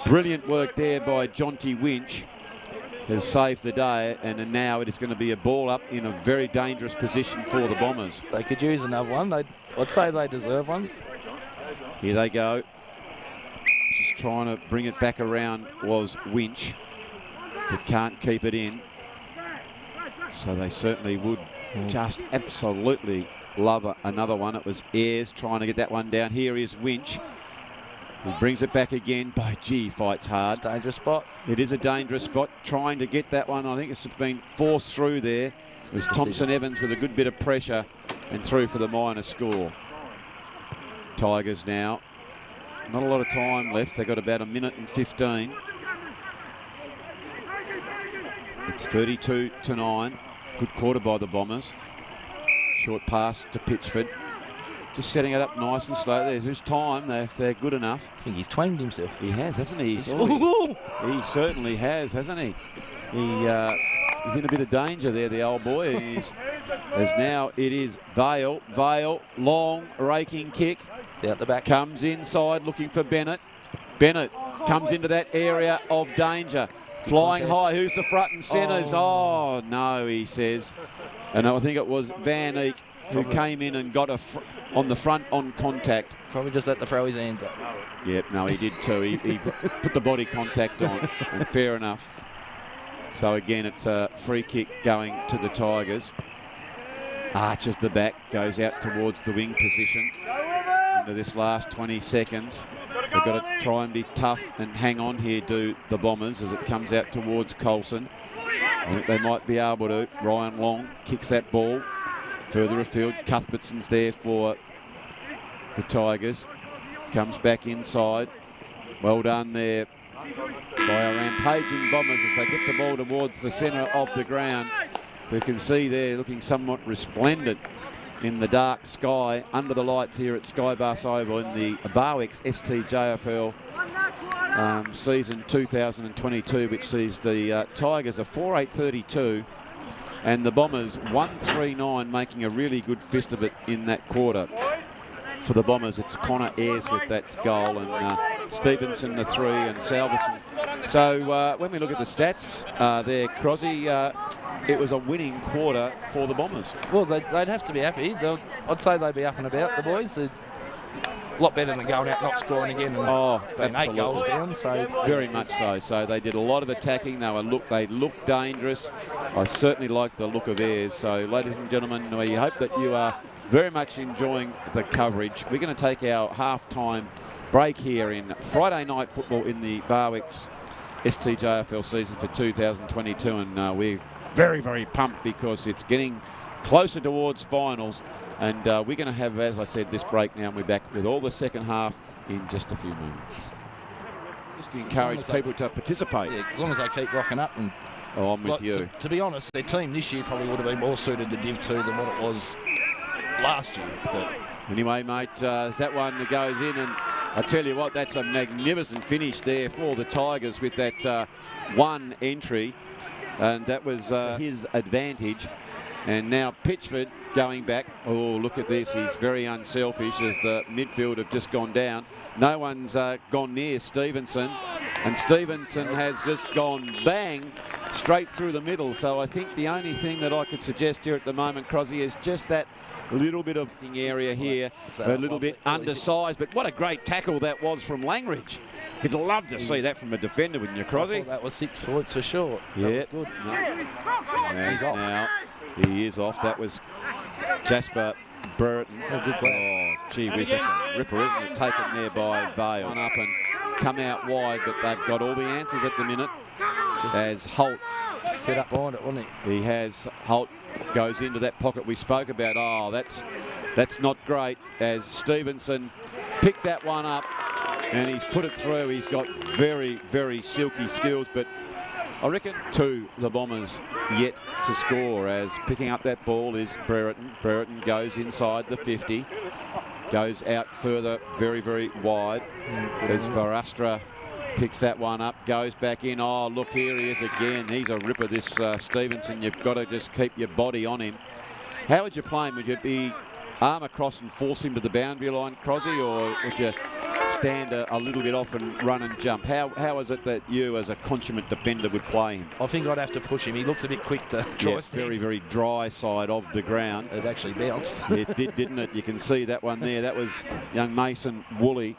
brilliant work there by Jonty Winch has saved the day, and now it is going to be a ball up in a very dangerous position for the Bombers. They could use another one. I'd say they deserve one. Here they go. Just trying to bring it back around was Winch, but can't keep it in. So they certainly would just absolutely love another one. It was Ayres trying to get that one down. Here is Winch. He brings it back again. By gee, fights hard. It's a dangerous spot. It is a dangerous spot. Trying to get that one. I think it's been forced through there. It was Thompson Evans with a good bit of pressure and through for the minor score. Tigers now. Not a lot of time left. They've got about 1 minute and 15. It's 32-9. Good quarter by the Bombers. Short pass to Pitchford. Just setting it up nice and slow. There's time if they're good enough. I think he's twanged himself. He has, hasn't he? He certainly has, hasn't he? He's in a bit of danger there, the old boy. As now it is Vale. Vale, long raking kick. Out the back. Comes inside looking for Bennett. Bennett comes into that area of danger. Flying high, who's the front and centres? Oh, no, he says. And I think it was Van Eek who came in and got on the front on contact. Probably just let the throw his hands up. Yep, no, he did too. He put the body contact on, and fair enough. So again, it's a free kick going to the Tigers. Arches the back, goes out towards the wing position into this last 20 seconds. They've got to try and be tough and hang on here, do the Bombers, as it comes out towards Colson. I think they might be able to. Ryan Long kicks that ball further afield. Cuthbertson's there for the Tigers. Comes back inside. Well done there by our rampaging Bombers as they get the ball towards the centre of the ground. We can see there looking somewhat resplendent in the dark sky under the lights here at SkyBus Oval in the Barwick's STJFL season 2022, which sees the Tigers a 4-8-32 and the Bombers 1-3-9, making a really good fist of it in that quarter. For the Bombers, it's Connor Ayres with that goal, and Stevenson the 3 and Salverson. So when we look at the stats there, Crosby, it was a winning quarter for the Bombers. Well, they'd have to be happy. I'd say they'd be up and about, the boys. They're a lot better than going out not scoring again and being 8 goals down. So very much so. So they did a lot of attacking. They looked dangerous. I certainly like the look of Ayres. So, ladies and gentlemen, we hope that you are very much enjoying the coverage. We're going to take our half-time break here in Friday night football in the Barwick's STJFL season for 2022, and we're very, very pumped because it's getting closer towards finals, and we're going to have, as I said, this break now, and we're back with all the second half in just a few moments. Just to encourage people to participate. Yeah, as long as they keep rocking up. And I'm with you. To be honest, their team this year probably would have been more suited to Div 2 than what it was last year. But anyway, mate, that one that goes in, and I tell you what, that's a magnificent finish there for the Tigers with that one entry, and that was his advantage. And now Pitchford going back. Oh, look at this. He's very unselfish as the midfield have just gone down. No one's gone near Stevenson, and Stevenson has just gone bang straight through the middle. So I think the only thing that I could suggest here at the moment, Crosby, is just that little bit of area here, a little bit undersized, but what a great tackle that was from Langridge. You'd love to see that from a defender, wouldn't you, Crosby? That was 6 foot for sure. Yeah. That was good. No. He's off. Now he is off. That was Jasper Burton. Oh, gee whiz, that's a ripper, isn't it? Taken there by Vale. Up and come out wide, but they've got all the answers at the minute. As Holt set up behind it, wasn't he? He has. Holt goes into that pocket we spoke about. Oh, that's not great, as Stevenson picked that one up and he's put it through. He's got very, very silky skills, but I reckon to the Bombers yet to score, as picking up that ball is Brereton. Brereton goes inside the 50, goes out further, very, very wide, as Varastra picks that one up, goes back in. Oh, look, here he is again. He's a ripper, this Stevenson. You've got to just keep your body on him. How would you play him? Would you be arm across and force him to the boundary line, Crosby, or would you stand a little bit off and run and jump? How is it that you, as a consummate defender, would play him? I think I'd have to push him. He looks a bit quick to try. Yeah, very, very dry side of the ground. It actually bounced. It did, didn't it? You can see that one there. That was young Mason Woolley,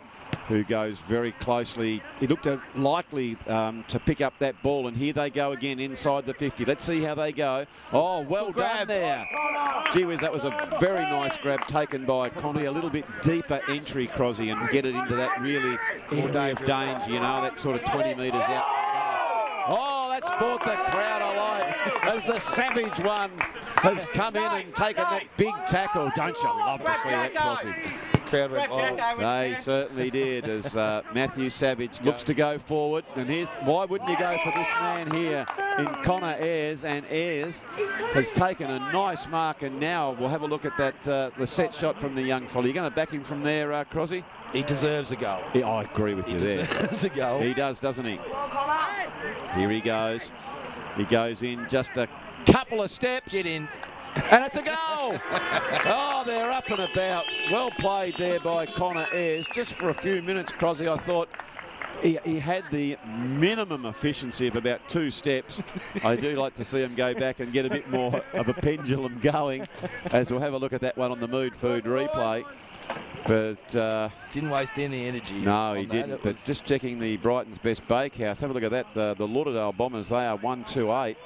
who goes very closely. He looked likely to pick up that ball, and here they go again inside the 50. Let's see how they go. Oh, well done there. Gee whiz, that was a very nice grab taken by Conley. A little bit deeper entry, Crosby, and get it into that really area of danger, you know, that sort of 20 metres out. Oh, that's brought the crowd alive as the Savage one has come in and taken that big tackle. Don't you love to see that, Crosby? Crowd went wild. They certainly did, as Matthew Savage looks to go forward. And here's why wouldn't you go for this man here in Connor Ayres? And Ayres has taken a nice mark, and now we'll have a look at that the set shot from the young fella. You're going to back him from there, Crosby? He deserves a goal. Yeah, I agree with you there. He deserves a goal. He does, doesn't he? Here he goes. He goes in just a couple of steps. Get in. And it's a goal! Oh, they're up and about. Well played there by Connor Ayres. Just for a few minutes, Crosby, I thought He had the minimum efficiency of about 2 steps. I do like to see him go back and get a bit more of a pendulum going, as we'll have a look at that one on the Mood Food replay. But didn't waste any energy. No, he didn't. But just checking the Brighton's Best Bakehouse, have a look at that. The Lauderdale Bombers, they are 1-2-8.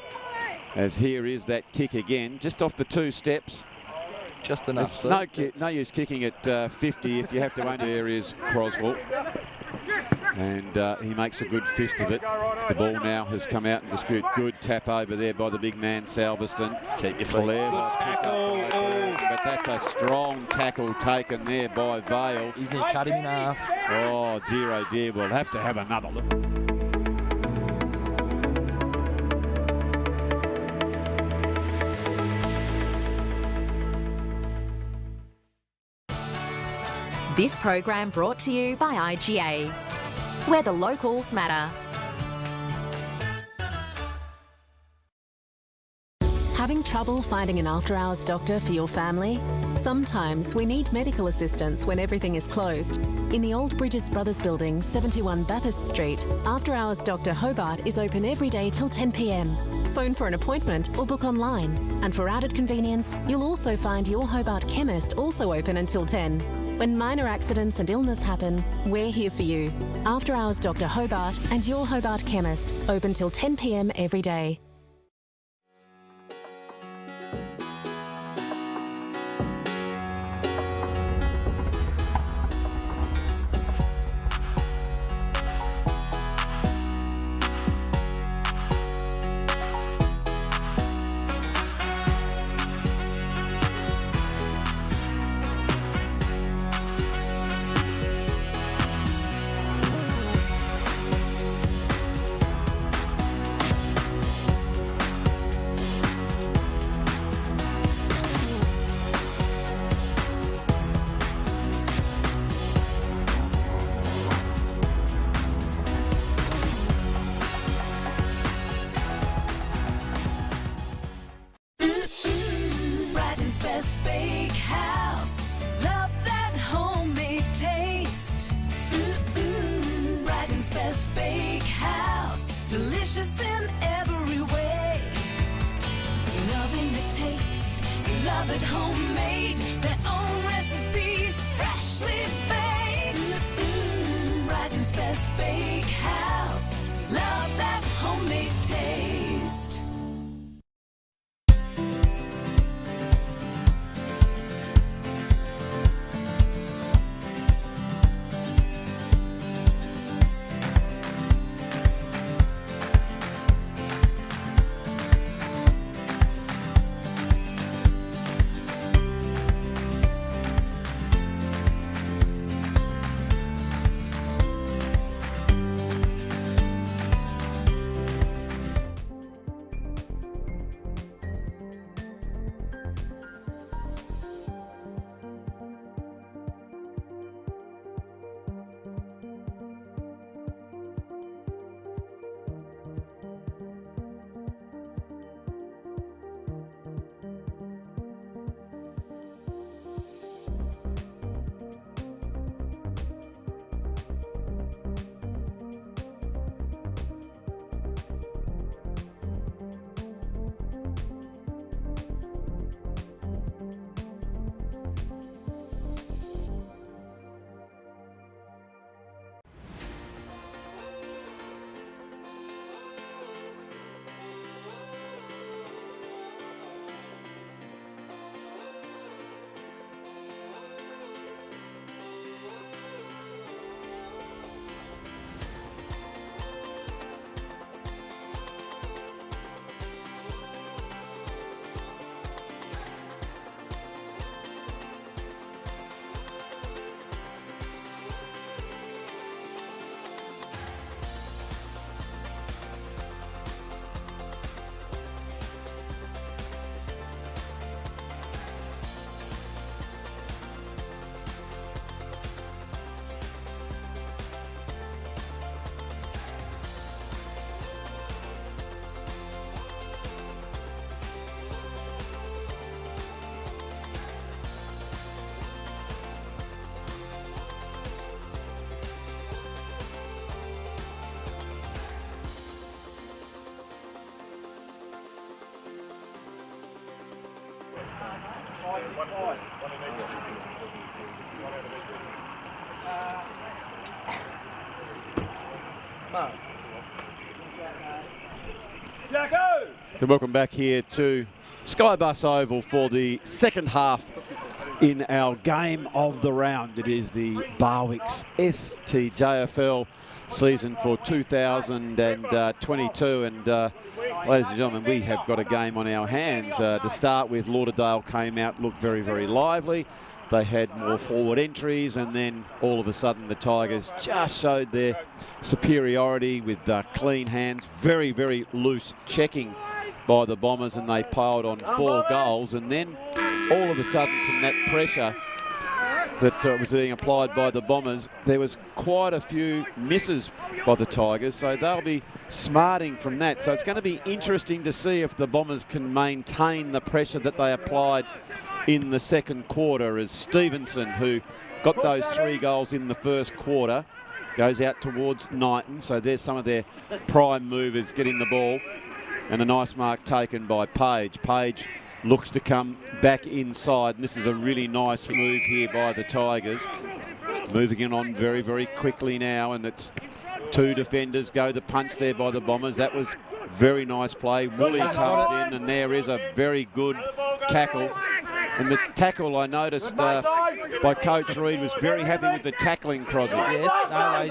As here is that kick again, just off the 2 steps. Just enough. No use kicking at 50 if you have to under areas, Croswell. And he makes a good fist of it. The ball now has come out in dispute. Good tap over there by the big man, Salverston. Keep your feet. Good tackle. But that's a strong tackle taken there by Vale. He's going to cut him in half. Oh dear, we'll have to have another look. This program brought to you by IGA, where the locals matter. Having trouble finding an after-hours doctor for your family? Sometimes we need medical assistance when everything is closed. In the Old Bridges Brothers Building, 71 Bathurst Street, After-Hours Dr Hobart is open every day till 10 p.m. Phone for an appointment or book online. And for added convenience, you'll also find your Hobart chemist also open until 10. When minor accidents and illness happen, we're here for you. After Hours Dr Hobart and your Hobart chemist, open till 10 p.m. every day. Delicious in every way. Loving the taste, love it homemade. Their own recipes, freshly baked. Brighton's Best Bakehouse. Love that homemade taste. So welcome back here to SkyBus Oval for the second half in our game of the round. It is the Barwick's STJFL season for 2022, and ladies and gentlemen, we have got a game on our hands. To start with, Lauderdale came out, looked very, very lively. They had more forward entries, and then all of a sudden the Tigers just showed their superiority with clean hands, very, very loose checking by the Bombers, and they piled on 4 goals. And then all of a sudden, from that pressure that was being applied by the Bombers, there was quite a few misses by the Tigers, so they'll be smarting from that. So it's going to be interesting to see if the Bombers can maintain the pressure that they applied in the second quarter, as Stevenson, who got those 3 goals in the first quarter, goes out towards Knighton. So there's some of their prime movers getting the ball, and a nice mark taken by Page. Page looks to come back inside, and this is a really nice move here by the Tigers. Moving it on very, very quickly now, and it's 2 defenders go the punch there by the Bombers. That was very nice play. Woolley comes in, and there is a very good tackle. And the tackle, I noticed by Coach Reid, was very happy with the tackling, Crosby. Yes, no,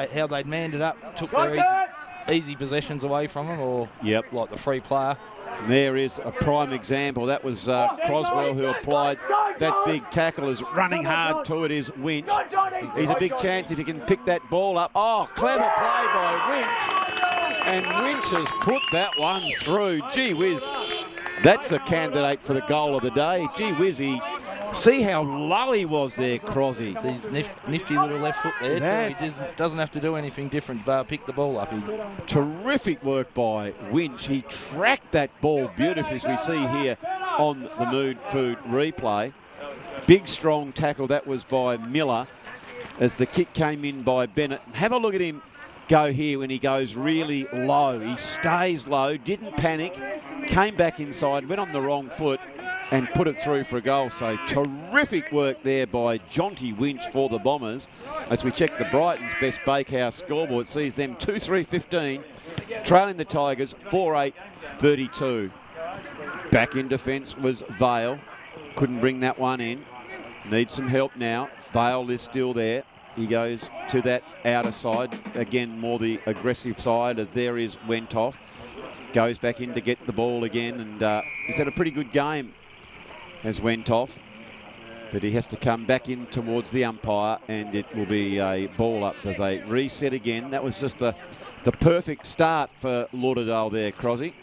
how they'd manned it up, took their easy possessions away from them, or like the free player. And there is a prime example. That was Croswell who applied that big tackle. Is running hard to it is Winch. He's a big chance if he can pick that ball up. Oh, clever play by Winch. And Winch has put that one through. Gee whiz, that's a candidate for the goal of the day. Gee whiz, see how low he was there, Crosby. His nifty little left foot there. Too. He doesn't have to do anything different but pick the ball up. Terrific work by Winch. He tracked that ball beautifully, as we see here on the Mood Food replay. Big, strong tackle. That was by Miller as the kick came in by Bennett. Have a look at him go here when he goes really low. He stays low, didn't panic, came back inside, went on the wrong foot, and put it through for a goal. So terrific work there by Jonty Winch for the Bombers. As we check the Brighton's Best Bakehouse scoreboard, it sees them 2-3-15, trailing the Tigers 4-8-32. Back in defence was Vale. Couldn't bring that one in. Needs some help now. Vale is still there. He goes to that outer side. Again, more the aggressive side, as there is Wentoff. Goes back in to get the ball again, and he's had a pretty good game as Wentoff, but he has to come back in towards the umpire, and it will be a ball up as they reset again. That was just the perfect start for Lauderdale there, Crosby.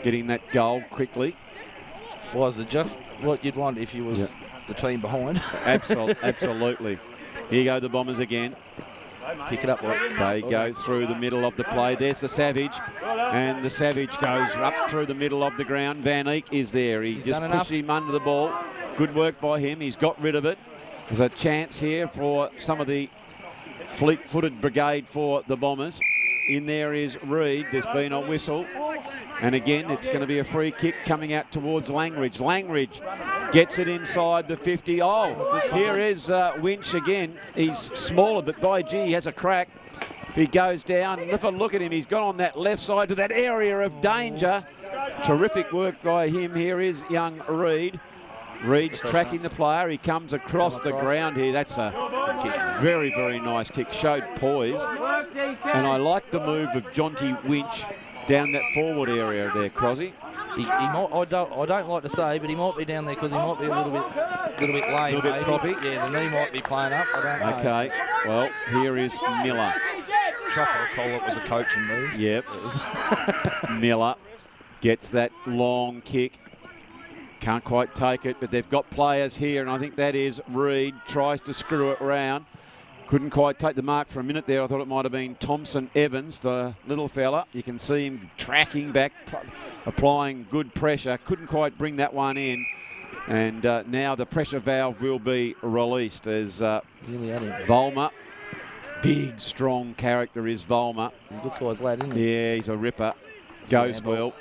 Getting that goal quickly. Was it just what you'd want if you was the team behind? Absolutely. Here go the Bombers again. Pick it up. They go through the middle of the play. There's the Savage, and the Savage goes up through the middle of the ground. Van Eyck is there. He just pushed him under the ball. Good work by him. He's got rid of it. There's a chance here for some of the fleet-footed brigade for the Bombers. In there is Reid. There's been a whistle. And again, it's going to be a free kick coming out towards Langridge. Langridge gets it inside the 50. Oh, here is Winch again. He's smaller, but by gee, he has a crack. He goes down. If I look at him, he's gone on that left side to that area of danger. Terrific work by him. Here is young Reid. Reid's tracking the player. He comes across the ground here. That's a kick. Very, very nice kick. Showed poise. And I like the move of Jonty Winch down that forward area there, Crosby. He might, I don't like to say, but he might be down there because he might be a little bit lame. A little bit proppy. Yeah, the knee might be playing up. I don't know. Okay, well, here is Miller. I'll call it was a coaching move. Yep. Miller gets that long kick. Can't quite take it, but they've got players here, and I think that is Reid. Tries to screw it round. Couldn't quite take the mark for a minute there. I thought it might have been Thompson Evans, the little fella. You can see him tracking back, applying good pressure. Couldn't quite bring that one in. And now the pressure valve will be released as Volmer. Big, strong character is Volmer. Good sized lad, isn't he? Yeah, he's a ripper. Goes well.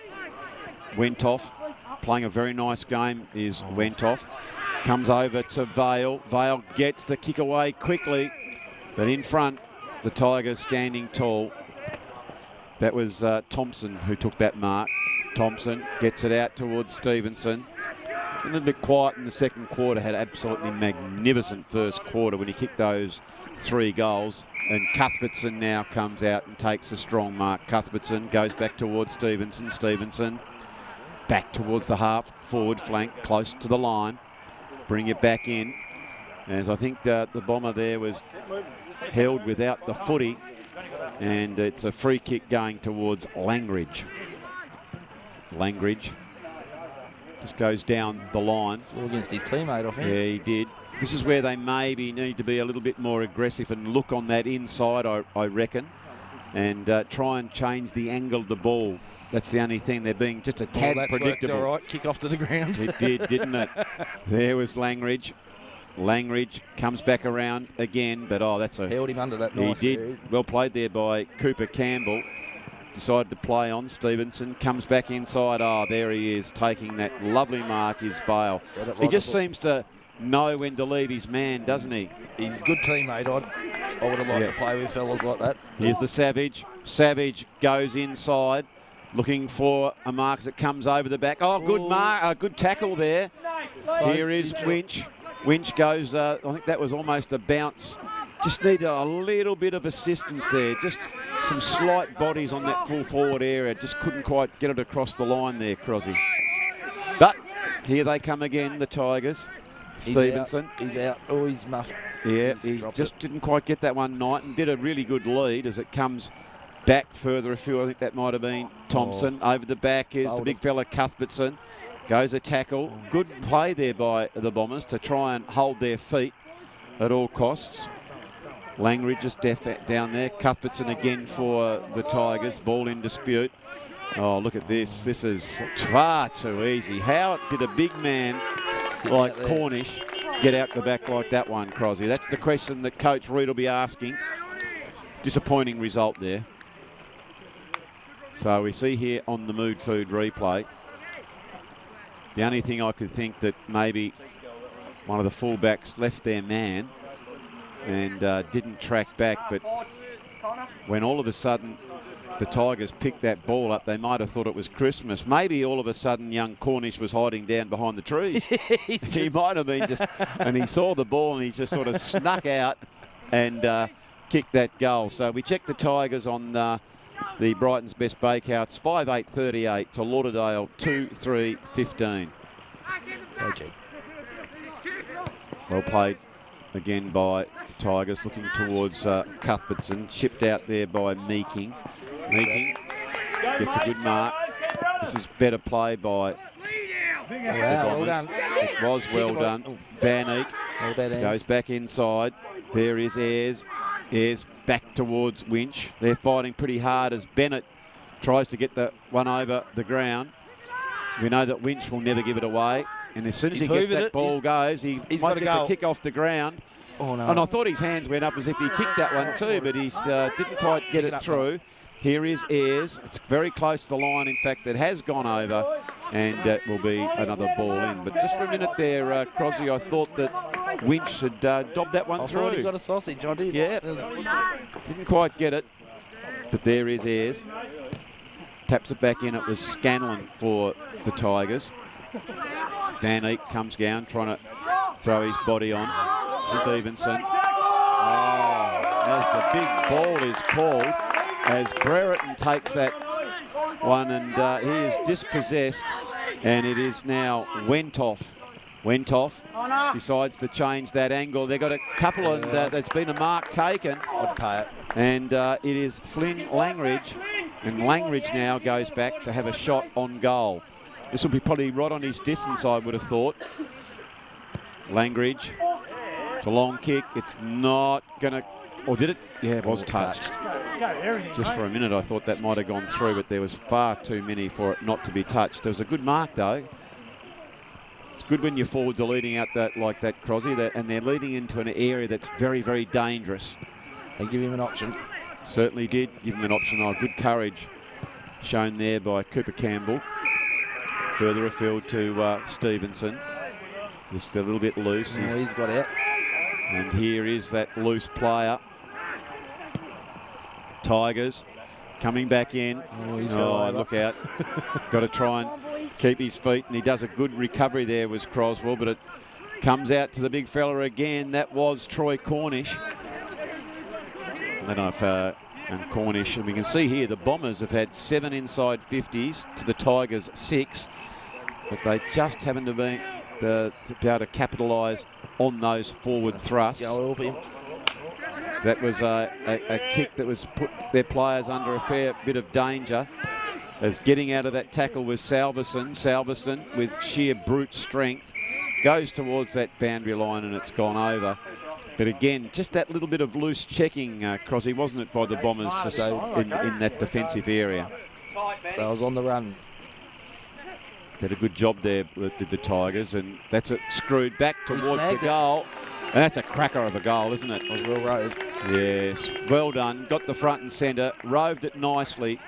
Wentoff playing a very nice game is Wentoff. Comes over to Vale. Vale gets the kick away quickly, but in front, the Tigers standing tall. That was Thompson who took that mark. Thompson gets it out towards Stevenson. A little bit quiet in the second quarter, had absolutely magnificent first quarter when he kicked those 3 goals. And Cuthbertson now comes out and takes a strong mark. Cuthbertson goes back towards Stevenson. Stevenson back towards the half forward flank, close to the line. Bring it back in. As I think the Bomber there was held without the footy. And it's a free kick going towards Langridge. Langridge just goes down the line. All against his teammate, I think. Yeah, he did. This is where they maybe need to be a little bit more aggressive and look on that inside, I reckon, and try and change the angle of the ball. That's the only thing. They're being just a tad predictable. All right, kick off to the ground. It did, didn't it? There was Langridge. Langridge comes back around again, but that's a... Held him under that knife. He did. There. Well played there by Cooper Campbell. Decided to play on. Stevenson comes back inside. There he is, taking that lovely mark, is Vale. He just seems to know when to leave his man, doesn't he? He's a good teammate. I would have liked to play with fellas like that. Here's the Savage. Savage goes inside, looking for a mark as it comes over the back. Good mark, good tackle there. Here is Winch. Winch goes, I think that was almost a bounce. Just needed a little bit of assistance there. Just some slight bodies on that full forward area. Just couldn't quite get it across the line there, Crosby. But here they come again, the Tigers. Stevenson. He's out. He's muffed. Yeah, he just didn't quite get that one night and did a really good lead as it comes back further afield. I think that might have been Thompson. Over the back is the big fella Cuthbertson. Goes a tackle. Good play there by the Bombers to try and hold their feet at all costs. Langridge is down there. Cuthbertson again for the Tigers. Ball in dispute. Look at this. This is far too easy. How did a big man like Cornish get out the back like that one, Crosby? That's the question that Coach Reid will be asking. Disappointing result there. So we see here on the Mood Food replay, the only thing I could think that maybe one of the fullbacks left their man and didn't track back, but when all of a sudden the Tigers picked that ball up, they might have thought it was Christmas. Maybe all of a sudden young Cornish was hiding down behind the trees. He might have been just, and he saw the ball and he just sort of snuck out and kicked that goal. So we check the Tigers on the Brighton's Best Bakehouse, 5-8-38 to Lauderdale 2-3-15. Well played again by the Tigers, looking towards Cuthbertson, chipped out there by Meeking. Meeking gets a good mark. This is better play by the Bombers. Well done. It was well done. Van Eyck goes back inside. There is Ayres. Ayres back towards Winch. They're fighting pretty hard as Bennett tries to get the one over the ground. We know that Winch will never give it away. And as soon as he gets that ball goes, he might get the kick off the ground. And I thought his hands went up as if he kicked that one too, but he didn't quite get it through. Here is Ayres. It's very close to the line. In fact, it has gone over, and it will be another ball in. But just for a minute there, Crosby, I thought that Winch had dobbed that one through. He got a sausage, I did. Yeah, didn't quite get it. But there is Ayres. Taps it back in. It was Scanlon for the Tigers. Van Eyck comes down, trying to throw his body on. Stevenson. As the big ball is called, as Brereton takes that one, and he is dispossessed, and it is now Wentoff. Wentoff decides to change that angle. They've got a couple, and there's been a mark taken. I'd pay it. And it is Flynn Langridge, and Langridge now goes back to have a shot on goal. This will be probably right on his distance, I would have thought. Langridge. It's a long kick. It's not going to... Or did it? Yeah, it was touched. Just for a minute, I thought that might have gone through, but there was far too many for it not to be touched. There was a good mark, though. It's good when your forwards are leading out that like that, Crosby, and they're leading into an area that's very, very dangerous. They give him an option. Certainly did give him an option. Good courage shown there by Cooper Campbell. Further afield to Stevenson. Just a little bit loose. He's got out. And here is that loose player. Tigers coming back in. Oh, look out. Got to try and keep his feet, and he does a good recovery there, was Croswell, but it comes out to the big fella again. That was Troy Cornish. And Cornish, and we can see here the Bombers have had 7 inside 50s to the Tigers 6, but they just haven't been to be able to capitalise on those forward thrusts. That was a kick that was put their players under a fair bit of danger. As getting out of that tackle was Salverson. Salverson, with sheer brute strength, goes towards that boundary line, and it's gone over. But again, just that little bit of loose checking, Crosby, wasn't it, by the Bombers just in that defensive area? That was on the run. Did a good job there, did the Tigers, and that's it, screwed back towards the goal. And that's a cracker of a goal, isn't it? It was well roved. Yes, well done. Got the front and centre, roved it nicely,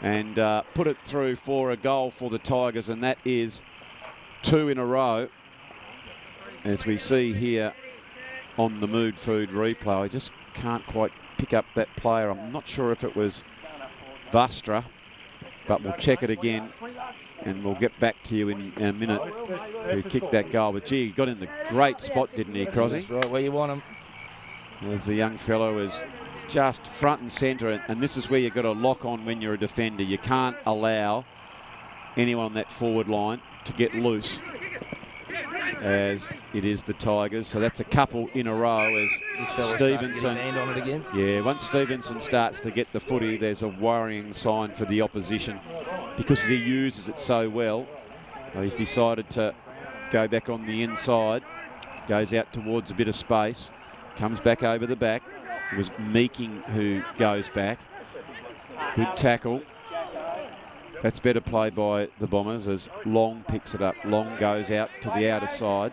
and put it through for a goal for the Tigers, and that is 2 in a row. As we see here on the Mood Food replay, I just can't quite pick up that player. I'm not sure if it was Vastra, but we'll check it again, and we'll get back to you in a minute, who kicked that goal. But gee, he got in the great spot, didn't he, Crosby? That's right, where you want him. As the young fellow is just front and centre, and this is where you've got to lock on when you're a defender. You can't allow anyone on that forward line to get loose, as it is the Tigers. So that's a couple in a row as Stevenson. Hand on it again. Yeah, once Stevenson starts to get the footy, there's a worrying sign for the opposition, because he uses it so well. He's decided to go back on the inside, goes out towards a bit of space, comes back over the back. It was Meeking who goes back. Good tackle. That's better play by the Bombers as Long picks it up. Long goes out to the outer side.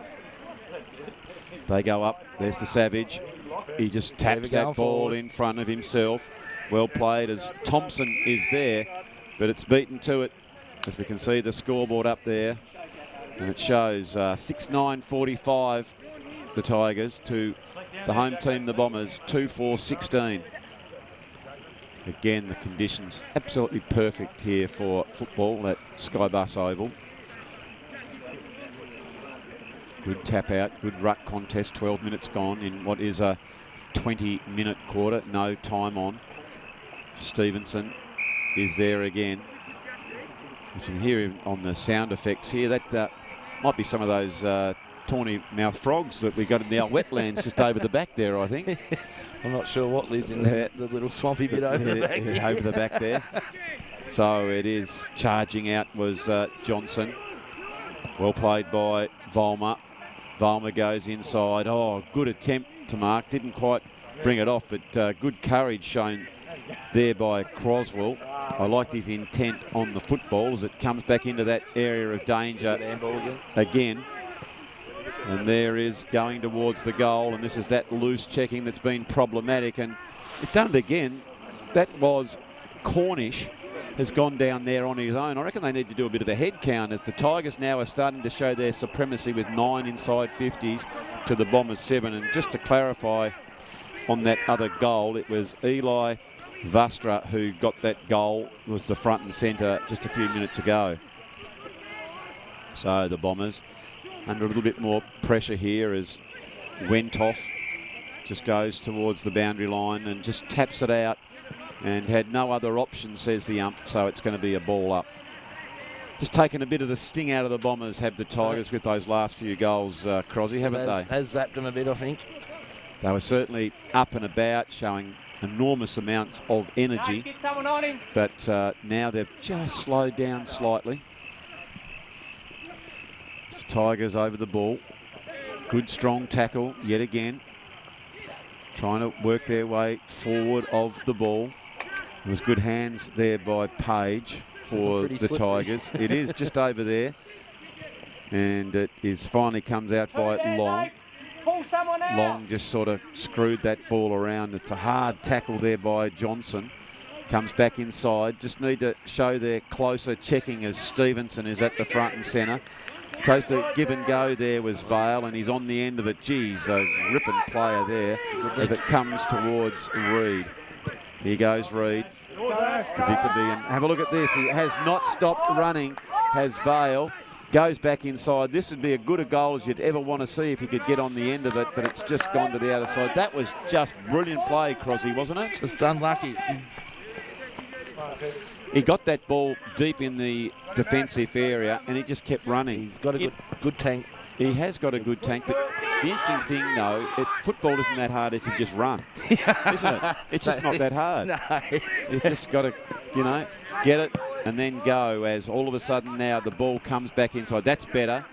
They go up. There's the Savage. He just taps that ball in front of himself. Well played as Thompson is there, but it's beaten to it, as we can see the scoreboard up there. And it shows 6-9-45 the Tigers to the home team, the Bombers, 2-4-16. Again, the conditions absolutely perfect here for football at SkyBus Oval. Good tap out, good ruck contest, 12 minutes gone in what is a 20-minute quarter, no time on. Stevenson is there again. You can hear him on the sound effects here. That might be some of those tawny mouth frogs that we got in the old wetlands just over the back there, I think. I'm not sure what lives in the little swampy bit over the back. Over the back there. So it is charging out was Johnson. Well played by Vollmer. Vollmer goes inside. Oh, good attempt to mark. Didn't quite bring it off, but good courage shown there by Croswell. I liked his intent on the football as it comes back into that area of danger again. And there is going towards the goal, and this is that loose checking that's been problematic, and it's done it again. That was Cornish has gone down there on his own. I reckon they need to do a bit of a head count, as the Tigers now are starting to show their supremacy with 9 inside 50s to the Bombers 7. And just to clarify on that other goal, it was Eli Vastra who got that goal, was the front and centre just a few minutes ago. So the Bombers under a little bit more pressure here as Wentoff just goes towards the boundary line and just taps it out, and had no other option, says the ump, so it's going to be a ball up. Just taken a bit of the sting out of the Bombers, have the Tigers, with those last few goals, Crosby, haven't they? Has zapped them a bit, I think. They were certainly up and about, showing enormous amounts of energy, but now they've just slowed down slightly. The Tigers over the ball. Good strong tackle yet again. Trying to work their way forward of the ball. There was good hands there by Page for the Tigers. It is just over there. And it is finally comes out by Long. Long just sort of screwed that ball around. It's a hard tackle there by Johnson. Comes back inside. Just need to show their closer checking as Stevenson is at the front and centre. Chose the give and go there was Vale, and he's on the end of it. Geez, a ripping player there as it comes towards Reed. Here goes Reed. And have a look at this. He has not stopped running, has Vale. Goes back inside. This would be as good a goal as you'd ever want to see if he could get on the end of it, but it's just gone to the outer side. That was just brilliant play, Crosby, wasn't it? Just unlucky. He got that ball deep in the defensive area and he just kept running. He's got a good tank. He has got a good tank, but the interesting thing though, football isn't that hard if you just run, isn't it? It's just not that hard. No. You've just got to, you know, get it and then go, as all of a sudden now the ball comes back inside. That's better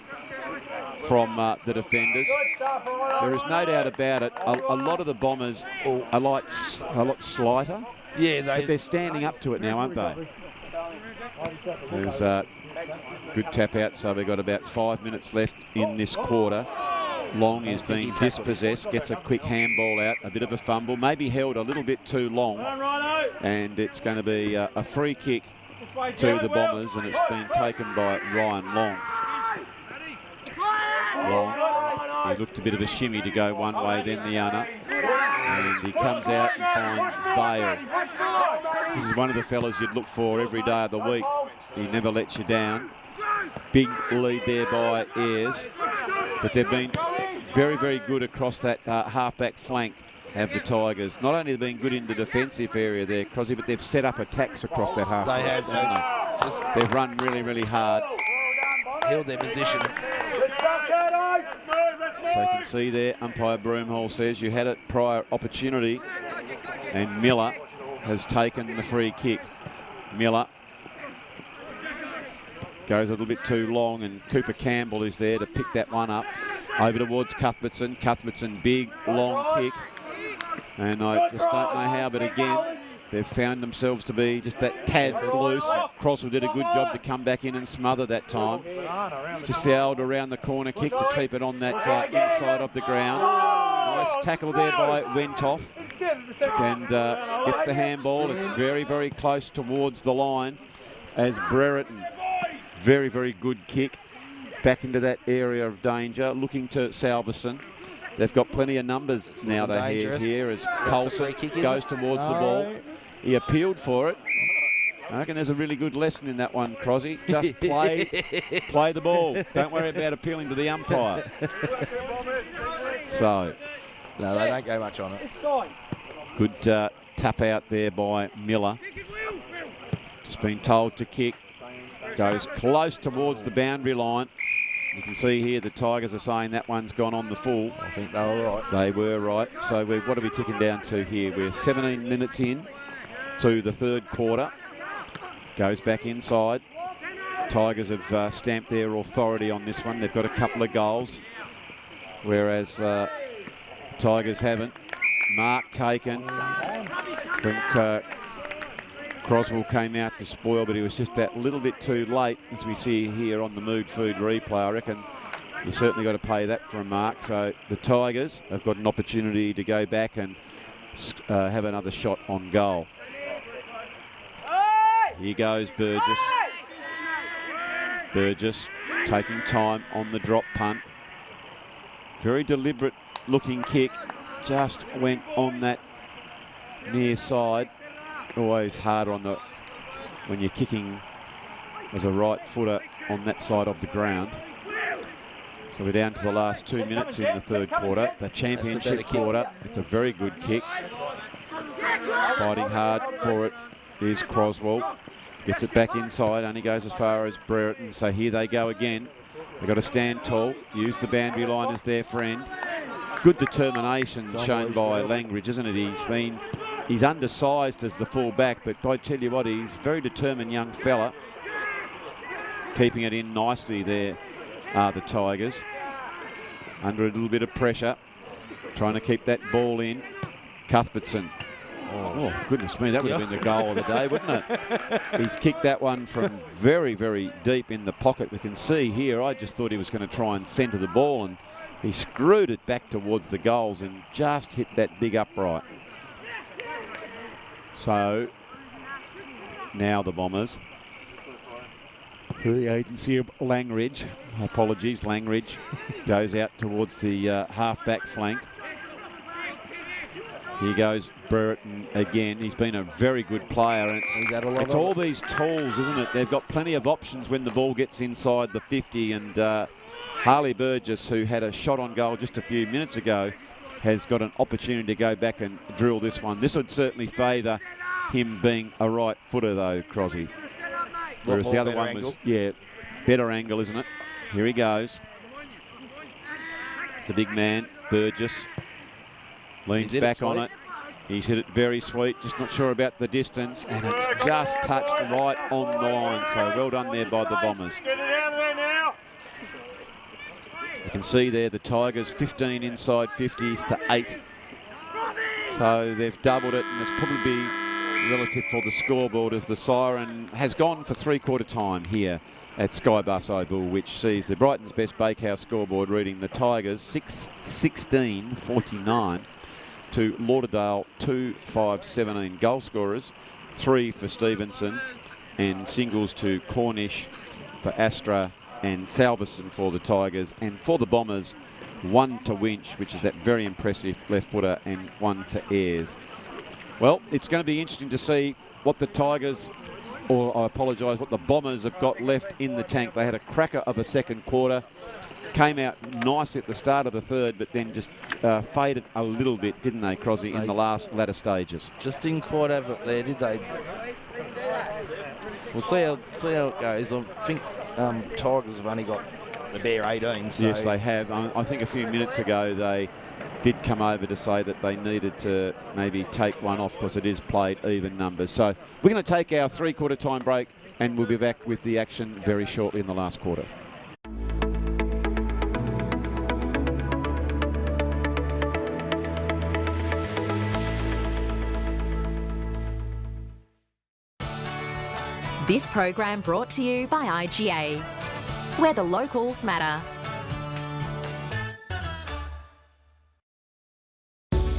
from the defenders. There is no doubt about it. A lot of the Bombers are a lot slighter. Yeah, but they're standing up to it now, aren't they? There's a good tap out, so we've got about 5 minutes left in this quarter. Long is being dispossessed, gets a quick handball out, a bit of a fumble, maybe held a little bit too long, and it's going to be a free kick to the Bombers, and it's been taken by Ryan Long. Long, he looked a bit of a shimmy to go one way, then the other. And he comes out and finds Vale. This is one of the fellas you'd look for every day of the week. He never lets you down. Big lead there by Ayres. But they've been very, very good across that half-back flank, have the Tigers. Not only have they been good in the defensive area there, Crosby, but they've set up attacks across that half-back. They have. They've run really, really hard. Held their position. So you can see there, umpire Broomhall says you had a prior opportunity, and Miller has taken the free kick. Miller goes a little bit too long, and Cooper Campbell is there to pick that one up. Over towards Cuthbertson. Cuthbertson, big, long kick. And I just don't know how, but again, they've found themselves to be just that tad loose. Crosswell did a good job to come back in and smother that time. Just the old around the corner kick to keep it on that inside of the ground. Nice tackle there by Wentoff. And gets the handball. It's very, very close towards the line as Brereton. Very, very good kick. Back into that area of danger. Looking to Salverson. They've got plenty of numbers now they have here as Colson goes towards the ball. He appealed for it. I reckon there's a really good lesson in that one, Crosby. Just play the ball. Don't worry about appealing to the umpire. So, no, they don't go much on it. Good tap out there by Miller. Just been told to kick. Goes close towards the boundary line. You can see here the Tigers are saying that one's gone on the full. I think they were right. They were right. So what are we ticking down to here? We're 17 minutes in to the third quarter. Goes back inside. Tigers have stamped their authority on this one. They've got a couple of goals, whereas Tigers haven't. Mark taken. I think Croswell came out to spoil, but he was just that little bit too late, as we see here on the Mood Food replay. I reckon you certainly got to pay that for a mark. So the Tigers have got an opportunity to go back and have another shot on goal. Here goes Burgess. Burgess taking time on the drop punt. Very deliberate looking kick. Just went on that near side. Always harder on when you're kicking as a right footer on that side of the ground. So we're down to the last 2 minutes in the third quarter. The championship quarter. It's a very good kick. Fighting hard for it is Croswell. Gets it back inside, only goes as far as Brereton. So here they go again. They've got to stand tall, use the boundary line as their friend. Good determination shown by Langridge, isn't it? He's undersized as the full-back, but I tell you what, he's a very determined young fella. Keeping it in nicely there are the Tigers. Under a little bit of pressure, trying to keep that ball in. Cuthbertson. Oh, goodness me, that would have been the goal of the day, wouldn't it? He's kicked that one from very, very deep in the pocket. We can see here, I just thought he was going to try and centre the ball, and he screwed it back towards the goals and just hit that big upright. So now the Bombers. Through the agency of Langridge. Apologies, Langridge goes out towards the half-back flank. Here goes Brereton again. He's been a very good player. And it's all these tools, isn't it? They've got plenty of options when the ball gets inside the 50. And Harley Burgess, who had a shot on goal just a few minutes ago, has got an opportunity to go back and drill this one. This would certainly favour him being a right footer, though, Crosby. Whereas the other one was, better angle, isn't it? Here he goes. The big man, Burgess. Leans back on it. He's hit it very sweet, just not sure about the distance, and it's just touched right on the line. So well done there by the Bombers. You can see there the Tigers 15 inside 50s to 8. So they've doubled it, and it's probably relative for the scoreboard as the siren has gone for three-quarter time here at SkyBus Oval, which sees the Brighton's Best Bakehouse scoreboard reading the Tigers 6-16-49 to Lauderdale 2-5-17. Goal scorers, 3 for Stevenson and singles to Cornish for Astra and Salverson for the Tigers, and for the Bombers 1 to Winch, which is that very impressive left footer, and 1 to Ayres. Well, it's going to be interesting to see what the Tigers, or I apologise, what the Bombers have got left in the tank. They had a cracker of a second quarter, came out nice at the start of the third, but then just faded a little bit, didn't they, Crosby, in the latter stages? Just didn't quite have it there, did they? We'll see how it goes. I think Tigers have only got the bare 18. So. Yes, they have. I think a few minutes ago they did come over to say that they needed to maybe take one off because it is played even numbers. So we're going to take our three-quarter time break, and we'll be back with the action very shortly in the last quarter. This program brought to you by IGA, where the locals matter.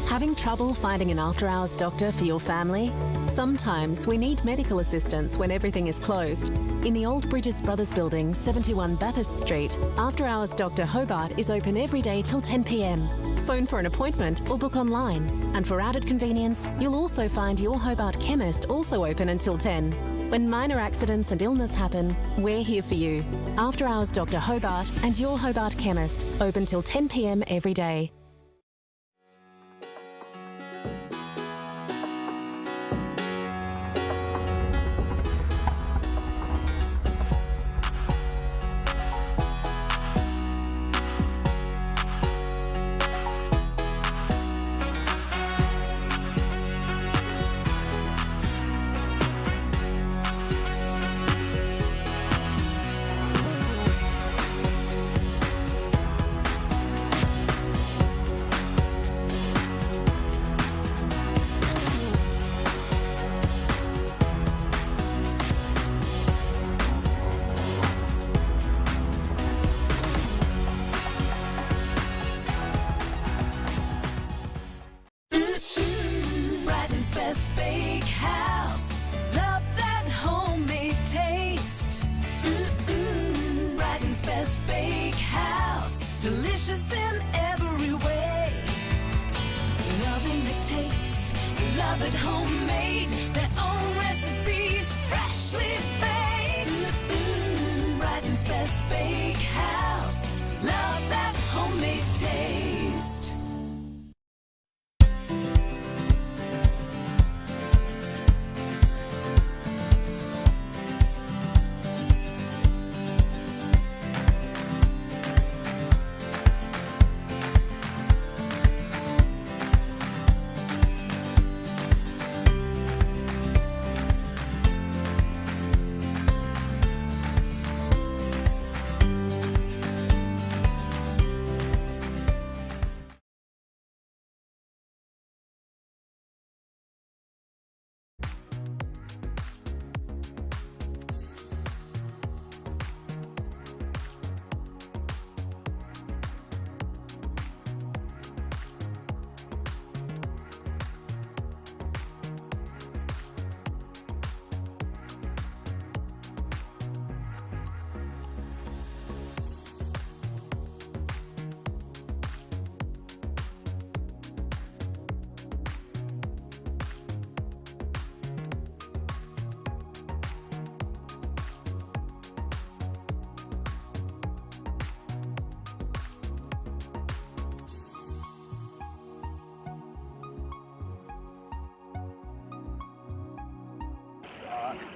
Having trouble finding an after-hours doctor for your family? Sometimes we need medical assistance when everything is closed. In the Old Bridges Brothers Building, 71 Bathurst Street, After-Hours Dr Hobart is open every day till 10 p.m. Phone for an appointment or book online. And for added convenience, you'll also find your Hobart Chemist also open until 10. When minor accidents and illness happen, we're here for you. After Hours Dr Hobart and your Hobart Chemist, open till 10 p.m. every day.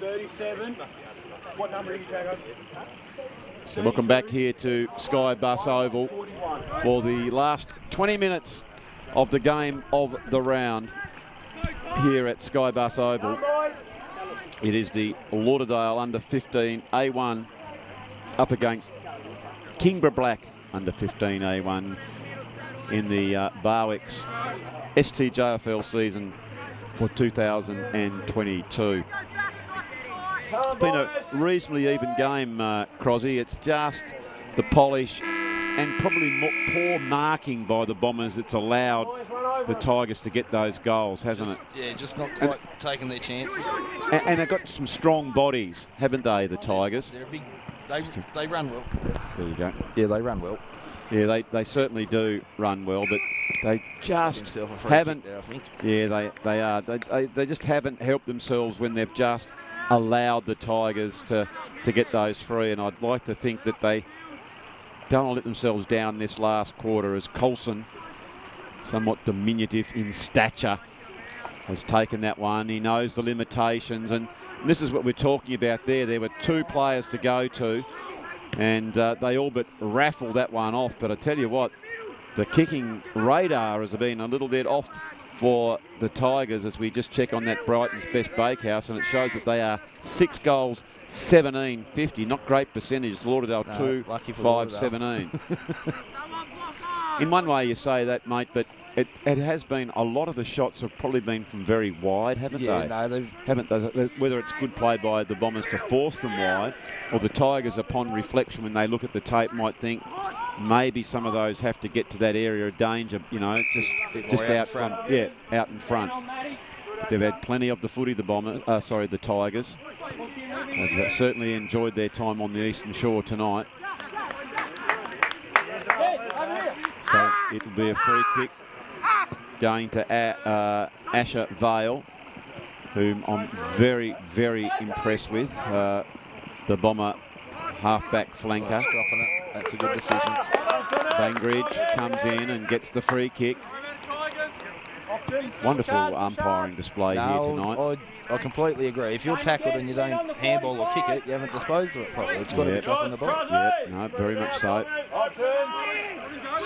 37. What number are you, Jacob? So welcome back here to SkyBus Oval for the last 20 minutes of the game of the round here at SkyBus Oval. It is the Lauderdale under 15 A1 up against Kingborough Black under 15 A1 in the Barwick's STJFL season for 2022. It's been a reasonably even game, Crosby. It's just the polish and probably poor marking by the Bombers that's allowed the Tigers to get those goals, hasn't it? Yeah, just not quite taking their chances. And they've got some strong bodies, haven't they, the Tigers? They're a big. They run well. There you go. Yeah, they run well. Yeah, they certainly do run well, but they just haven't. There, I think. Yeah, they are. They just haven't helped themselves when they've just allowed the Tigers to get those free, and I'd like to think that they don't let themselves down this last quarter as Coulson, somewhat diminutive in stature, has taken that one. He knows the limitations, and this is what we're talking about there. There were two players to go to, and they all but raffled that one off. But I tell you what, the kicking radar has been a little bit off for the Tigers as we just check on that Brighton's Best Bakehouse, and it shows that they are 6 goals, 17-50. Not great percentage. Lauderdale 2, 5, 17. In one way you say that, mate, but it has been, a lot of the shots have probably been from very wide, haven't they? Yeah, no, haven't they? Whether it's good play by the Bombers to force them wide, or the Tigers upon reflection when they look at the tape might think maybe some of those have to get to that area of danger, you know, just out front. Yeah, out in front. But they've had plenty of the footy, the Tigers. They've certainly enjoyed their time on the Eastern Shore tonight. So it'll be a free kick going to Asher Vale, whom I'm very, very impressed with. The Bomber half-back flanker. Dropping it. That's a good decision. Bangridge comes in and gets the free kick. Wonderful umpiring display here tonight. I completely agree. If you're tackled and you don't handball or kick it, you haven't disposed of it properly. It's got to be dropping the ball. Yeah, no, very much so.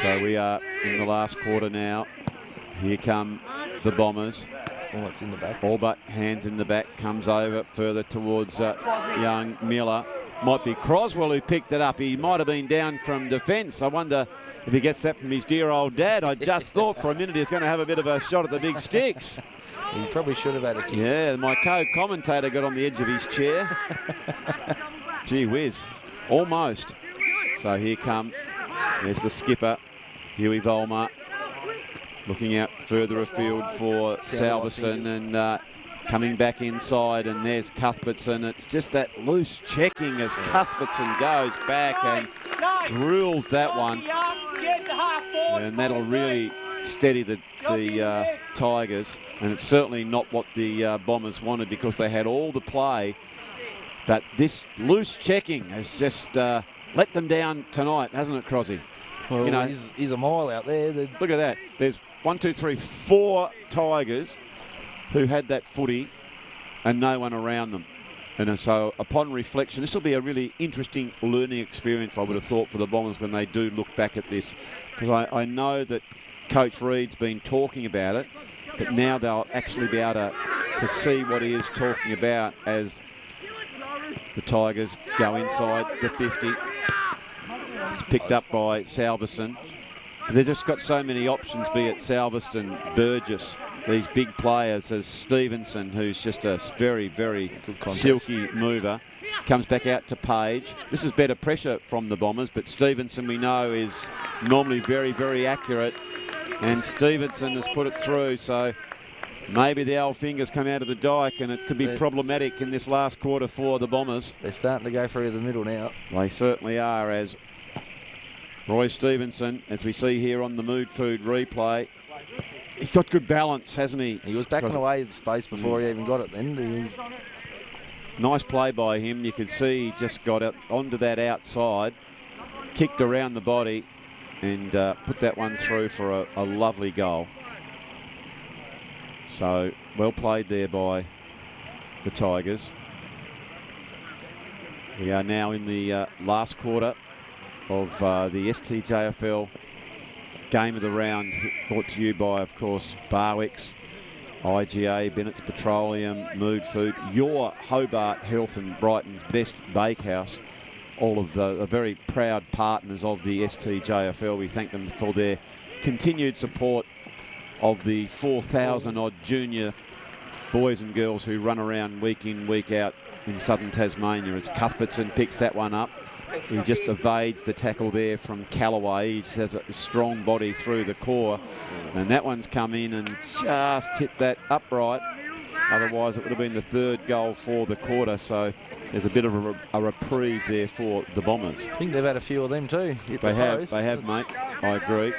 So we are in the last quarter now. Here come the Bombers. Oh, it's in the back. All but hands in the back, comes over further towards young Miller. Might be Croswell who picked it up. He might have been down from defence. I wonder if he gets that from his dear old dad. I just thought for a minute he's going to have a bit of a shot at the big sticks. He probably should have had a kick. Yeah, my co-commentator got on the edge of his chair. Gee whiz, almost. So here come, there's the skipper, Huey Volmer, looking out further afield for Salverson, and coming back inside, and there's Cuthbertson. It's just that loose checking as Cuthbertson goes back and drills that one, and that'll really steady the Tigers. And it's certainly not what the Bombers wanted, because they had all the play, but this loose checking has just let them down tonight, hasn't it, Crosby? Well, you know, he's a mile out there. Look at that. There's 1, 2, 3, 4 Tigers who had that footy and no one around them. And so upon reflection, this will be a really interesting learning experience, I would have thought, for the Bombers when they do look back at this. Because I know that Coach Reid's been talking about it, but now they'll actually be able to see what he is talking about as the Tigers go inside the 50. It's picked up by Salverson. But they've just got so many options, be it Salverson, Burgess, these big players, as Stevenson, who's just a very, very silky mover. Comes back out to Page. This is better pressure from the Bombers, but Stevenson, we know, is normally very, very accurate. And Stevenson has put it through, so maybe the old fingers come out of the dike, and it could be problematic in this last quarter for the Bombers. They're starting to go through the middle now. They certainly are, as Roy Stevenson, as we see here on the Mood Food replay, he's got good balance, hasn't he? He was backing away in space before he even got it then. He was... Nice play by him. You could see he just got it onto that outside, kicked around the body, and put that one through for a lovely goal. So well played there by the Tigers. We are now in the last quarter of the STJFL game of the round, brought to you by, of course, Barwick's, IGA, Bennett's Petroleum, Mood Food, your Hobart Health and Brighton's best bakehouse. All of the very proud partners of the STJFL. We thank them for their continued support of the 4,000 odd junior boys and girls who run around week in, week out in southern Tasmania. As Cuthbertson picks that one up, he just evades the tackle there from Callaway. He just has a strong body through the core, and that one's come in and just hit that upright. Otherwise it would have been the third goal for the quarter, so there's a bit of a reprieve there for the Bombers. I think they've had a few of them too. They have, mate. I agree.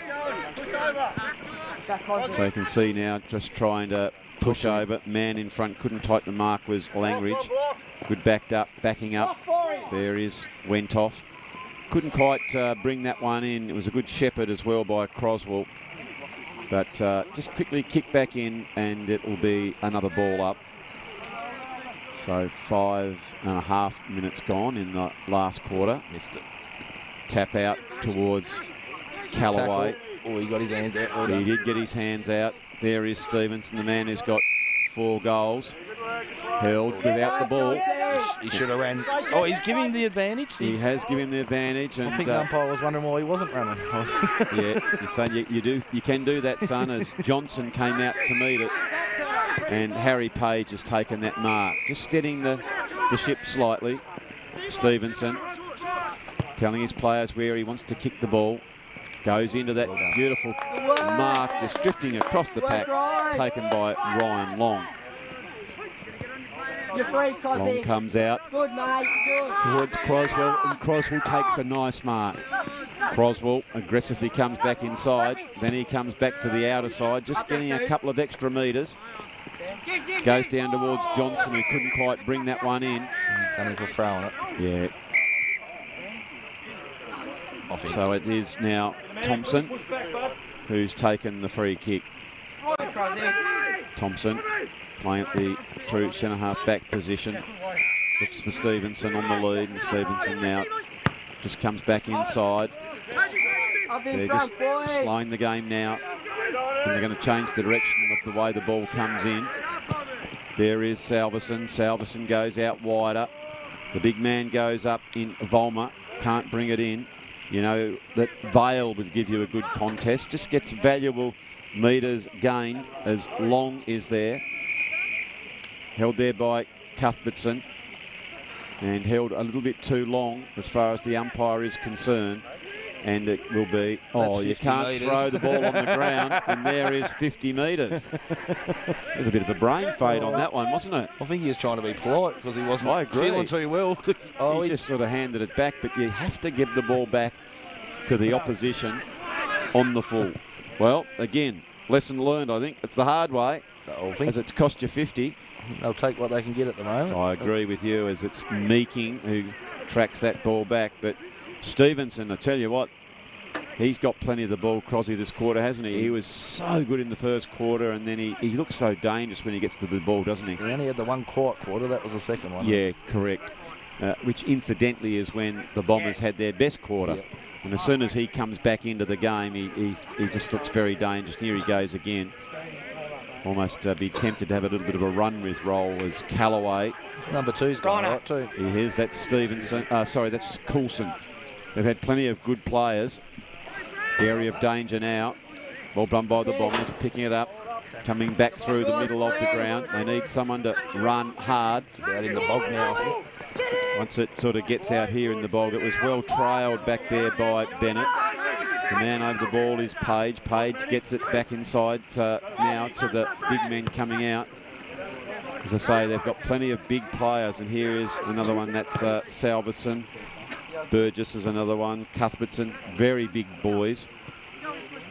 So you can see now just trying to push over. Man in front, couldn't tighten the mark, was Langridge. Good backing up. There is went off. Couldn't quite bring that one in. It was a good shepherd as well by Croswell. But just quickly kick back in and it will be another ball up. So 5.5 minutes gone in the last quarter. Missed it. Tap out towards Callaway. Oh, he got his hands out. He did get his hands out. There is Stevenson, the man who's got 4 goals. Held without the ball. He should have ran. Oh, he's giving him the advantage. He has given him the advantage. And I think the umpire was wondering why he wasn't running. Yeah, you're saying you can do that, son, as Johnson came out to meet it. And Harry Page has taken that mark. Just steadying the ship slightly. Stevenson telling his players where he wants to kick the ball. Goes into that beautiful mark, just drifting across the pack, taken by Ryan Long. Long comes out towards Croswell, and Croswell takes a nice mark. Croswell aggressively comes back inside, then he comes back to the outer side, just getting a couple of extra metres. Goes down towards Johnson, who couldn't quite bring that one in. He's done it for throwing it. Yeah. So it is now Thompson who's taken the free kick. Thompson playing at the true centre-half back position. Looks for Stevenson on the lead, and Stevenson now just comes back inside. They're just slowing the game now, and they're going to change the direction of the way the ball comes in. There is Salverson. Salverson goes out wider. The big man goes up in Volmer. Can't bring it in. You know that Vale would give you a good contest. Just gets valuable metres gained as Long is there. Held there by Cuthbertson. And held a little bit too long as far as the umpire is concerned. And it will be, oh, you can't throw the ball on the ground, and there is 50 metres. There's a bit of a brain fade on that one, wasn't it? I think he was trying to be polite because he wasn't feeling too well. He just sort of handed it back, but you have to give the ball back to the opposition on the full. Well, again, lesson learned, I think. It's the hard way, as it's cost you 50. They'll take what they can get at the moment. I agree with you, as it's Meeking who tracks that ball back, but Stevenson, I tell you what, he's got plenty of the ball, Crosby, this quarter, hasn't he? He was so good in the first quarter, and then he looks so dangerous when he gets to the ball, doesn't he? He only had the one quiet quarter. That was the second one. Yeah, correct. Which incidentally is when the Bombers had their best quarter. Yep. And as soon as he comes back into the game, he just looks very dangerous. Here he goes again. Almost be tempted to have a little bit of a run with roll as Callaway. This number 2's gone right too. He is. That's Stevenson. Sorry, that's Coulson. They've had plenty of good players. Area of danger now. Ball done by the Bombers, picking it up, coming back through the middle of the ground. They need someone to run hard. It's out in the bog now. Once it sort of gets out here in the bog, it was well trailed back there by Bennett. The man over the ball is Page. Page gets it back inside now to the big men coming out. As I say, they've got plenty of big players, and here is another one. That's Salverson. Burgess is another one. Cuthbertson, very big boys.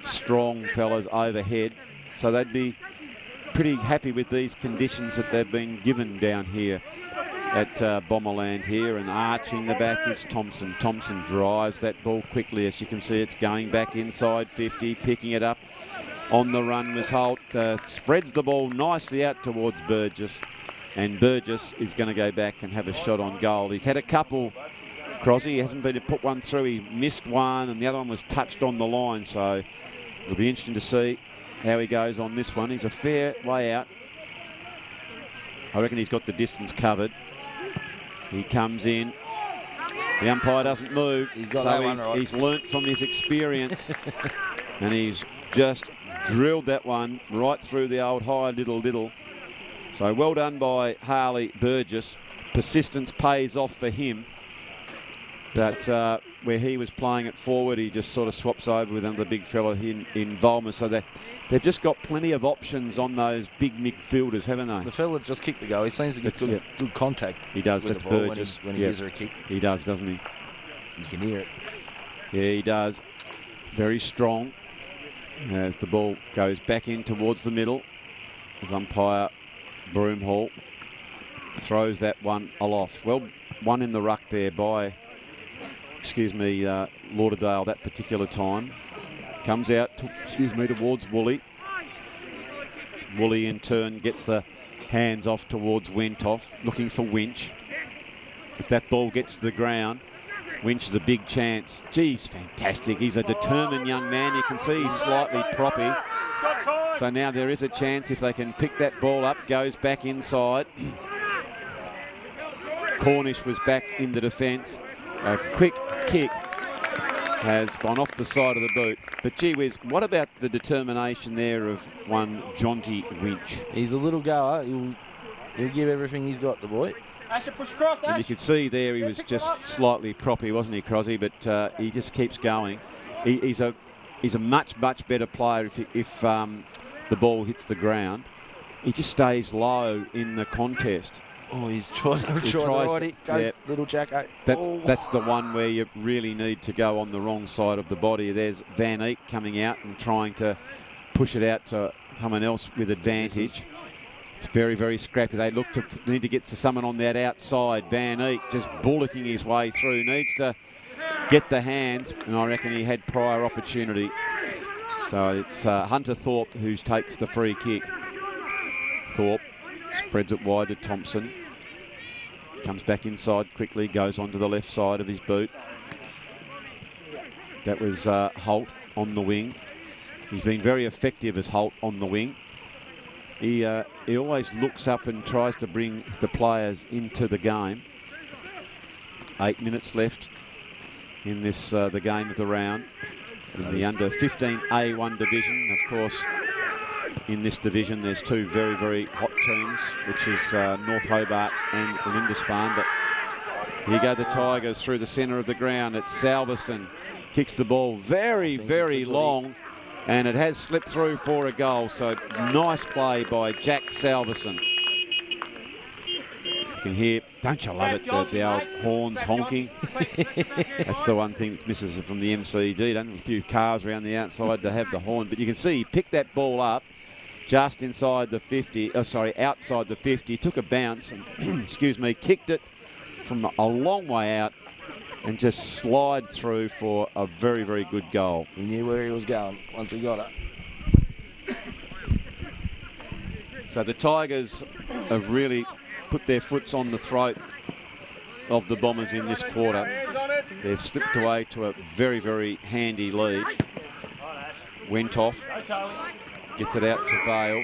Strong fellas overhead. So they'd be pretty happy with these conditions that they've been given down here at Bomberland here. And arching the back is Thompson. Thompson drives that ball quickly. As you can see, it's going back inside 50, picking it up. On the run was Holt. Spreads the ball nicely out towards Burgess. And Burgess is going to go back and have a shot on goal. He's had a couple, Crosby. He hasn't been to put one through. He missed one, and the other one was touched on the line. So it'll be interesting to see how he goes on this one. He's a fair way out. I reckon he's got the distance covered. He comes in. The umpire doesn't move. He's got that one right. He's learnt from his experience, and he's just drilled that one right through the old high little. So well done by Harley Burgess. Persistence pays off for him. But where he was playing it forward, he just sort of swaps over with another big fella in Volmer. So they've just got plenty of options on those big midfielders, haven't they? The fella just kicked the goal. He seems to get good contact. He does. With That's the ball Burgess. when he gives her a kick. He does, doesn't he? You can hear it. Yeah, he does. Very strong. As the ball goes back in towards the middle, as umpire Broomhall throws that one aloft. Well, one in the ruck there by, Lauderdale that particular time. Comes out, towards Woolley. Woolley in turn gets the hands off towards Wentoff, looking for Winch. If that ball gets to the ground, Winch is a big chance. Geez, fantastic. He's a determined young man. You can see he's slightly proppy. So now there is a chance if they can pick that ball up, goes back inside. Cornish was back in the defence. A quick kick has gone off the side of the boot. But gee whiz, what about the determination there of one Jonty Winch? He's a little goer. He'll give everything he's got, the boy. Ash, push across, Ash. And you could see there he was just slightly proppy, wasn't he, Crosby? But he just keeps going. He's a much better player if the ball hits the ground. He just stays low in the contest. Oh, he's trying to ride it. Go, little Jacko. That's the one where you really need to go on the wrong side of the body. There's Van Eek coming out and trying to push it out to someone else with advantage. It's very scrappy. They need to get to someone on that outside. Van Eek just bullocking his way through. Needs to get the hands, and I reckon he had prior opportunity. So it's Hunter Thorpe who takes the free kick. Thorpe spreads it wide to Thompson. Comes back inside quickly, goes onto the left side of his boot. That was Holt on the wing. He's been very effective as Holt on the wing. He always looks up and tries to bring the players into the game. 8 minutes left in this the game of the round. In the under 15A1 division, of course, in this division there's two very hot teams, which is North Hobart and Lindisfarne. But here go the Tigers through the centre of the ground. It's Salverson, kicks the ball very long, and it has slipped through for a goal. So nice play by Jack Salverson. You can hear, don't you love it, the old horns honking. That's the one thing that misses from the MCG. Don't have a few cars around the outside to have the horn, but you can see he picked that ball up just inside the 50, outside the 50, took a bounce and, kicked it from a long way out and just slide through for a very good goal. He knew where he was going once he got it. So the Tigers have really put their foots on the throat of the Bombers in this quarter. They've slipped away to a very handy lead. Wentoff gets it out to Vale.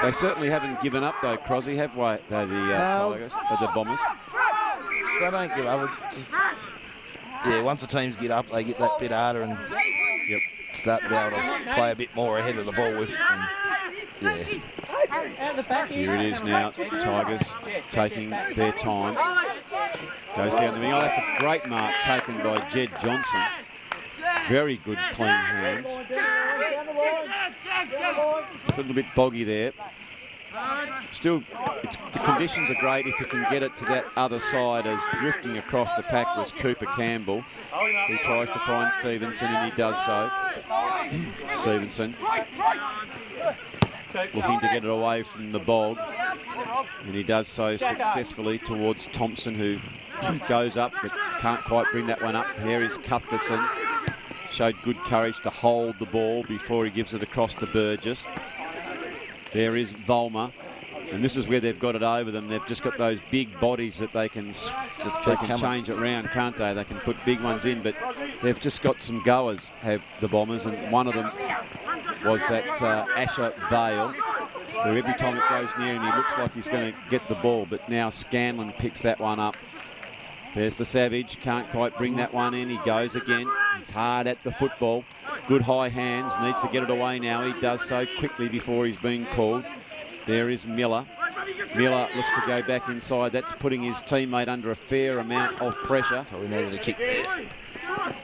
They certainly haven't given up though, Crosby, have they, Tigers, the Bombers? They don't give up. Once the teams get up, they get that bit harder and start to be able to play a bit more ahead of the ball with. Here it is now, Tigers taking their time. Goes down the wing. Oh, that's a great mark taken by Jed Johnson. Very good clean hands. A little bit boggy there. Still, the conditions are great if you can get it to that other side, as drifting across the pack was Cooper Campbell. He tries to find Stevenson and he does so. Stevenson looking to get it away from the bog, and he does so successfully towards Thompson, who goes up but can't quite bring that one up. Here is Cuthbertson. Showed good courage to hold the ball before he gives it across to Burgess. There is Volmer. And this is where they've got it over them. They've just got those big bodies that they can change it around, can't they? They can put big ones in, but they've just got some goers, have the Bombers, and one of them was that Asher Vale, who every time it goes near him, he looks like he's going to get the ball, but now Scanlon picks that one up. There's the Savage, can't quite bring that one in. He goes again. He's hard at the football. Good high hands, needs to get it away now. He does so quickly before he's being called. There is Miller. Miller looks to go back inside. That's putting his teammate under a fair amount of pressure. So we needed a kick there.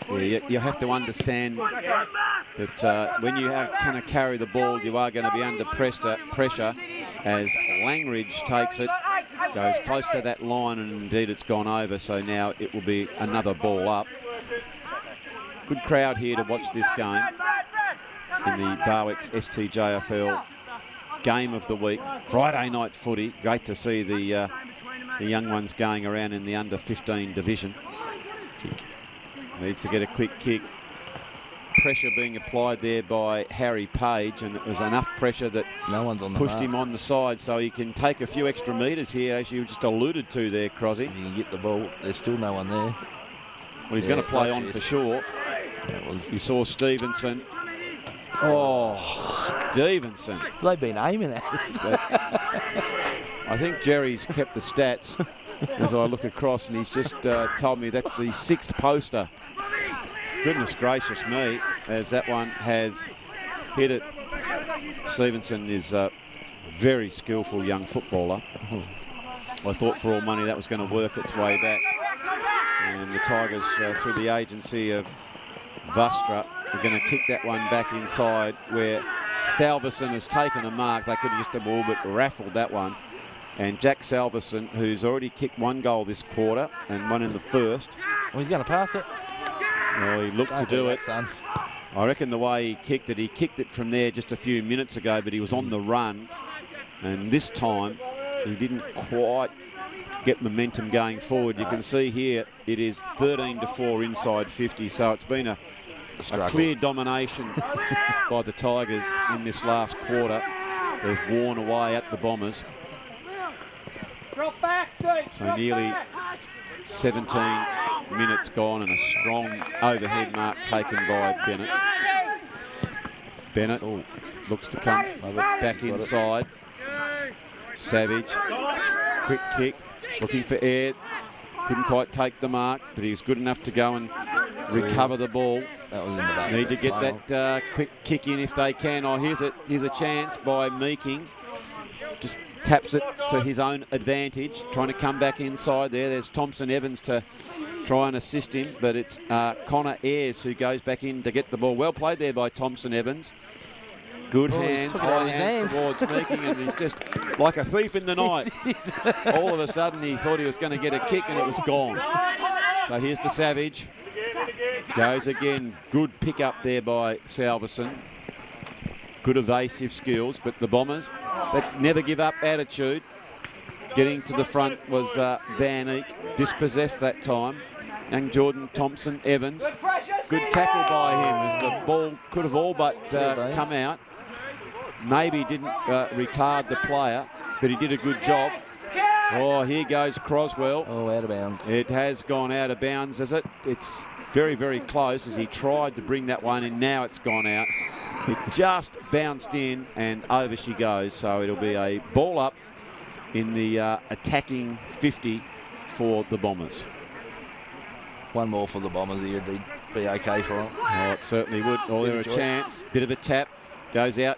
Yeah, you have to understand that when you kind of carry the ball, you are going to be under pressure as Langridge takes it, goes close to that line, and indeed it's gone over. So now it will be another ball up. Good crowd here to watch this game in the Barwick's STJFL game of the week. Friday night footy. Great to see the young ones going around in the under 15 division. Kick. Needs to get a quick kick. Pressure being applied there by Harry Page, and it was enough pressure that no one's on pushed him on the side, so he can take a few extra metres here, as you just alluded to there, Crosby. You can get the ball. There's still no one there. Well, he's going to play on for sure. You saw Stevenson. Oh, Stevenson. They've been aiming at it. I think Jerry's kept the stats as I look across, and he's just told me that's the 6th poster. Goodness gracious me, as that one has hit it. Stevenson is a very skillful young footballer. I thought for all money that was going to work its way back. And the Tigers, through the agency of Vastra, are going to kick that one back inside where Salverson has taken a mark. They could have just a little bit raffled that one. And Jack Salverson, who's already kicked 1 goal this quarter and 1 in the first. Well, he's going to pass it. Well, he looked to do it. Son. I reckon the way he kicked it from there just a few minutes ago, but he was on the run. And this time, he didn't quite get momentum going forward. You can see here, it is 13-4 inside 50. So it's been a clear domination by the Tigers in this last quarter. They've worn away at the Bombers. So nearly 17 minutes gone, and a strong overhead mark taken by Bennett. Bennett looks to come back inside. Savage, quick kick, looking for air. Couldn't quite take the mark, but he was good enough to go and recover the ball. That was in the back. Need to get that quick kick in if they can. Oh, here's a chance by Meeking. Just taps it to his own advantage, trying to come back inside there. There's Thompson Evans to try and assist him, but it's Connor Ayres who goes back in to get the ball. Well played there by Thompson Evans. Good hands, high hands towards Meeking, and he's just like a thief in the night. All of a sudden he thought he was going to get a kick and it was gone. So here's the Savage. Goes again. Good pick up there by Salverson. Good evasive skills, but the Bombers, that never give up attitude. Getting to the front was Van Eek, dispossessed that time. And Jordan Thompson Evans. Good tackle by him as the ball could have all but come out. Maybe didn't retard the player, but he did a good job. Oh, here goes Croswell. Oh, out of bounds. It has gone out of bounds, is it? It's very, very close as he tried to bring that one in. Now it's gone out. It just bounced in and over she goes. So it'll be a ball up in the attacking 50 for the Bombers. One more for the Bombers here. It'd be okay for them. Oh, it certainly would. Oh, there's a chance. Bit of a tap. Goes out.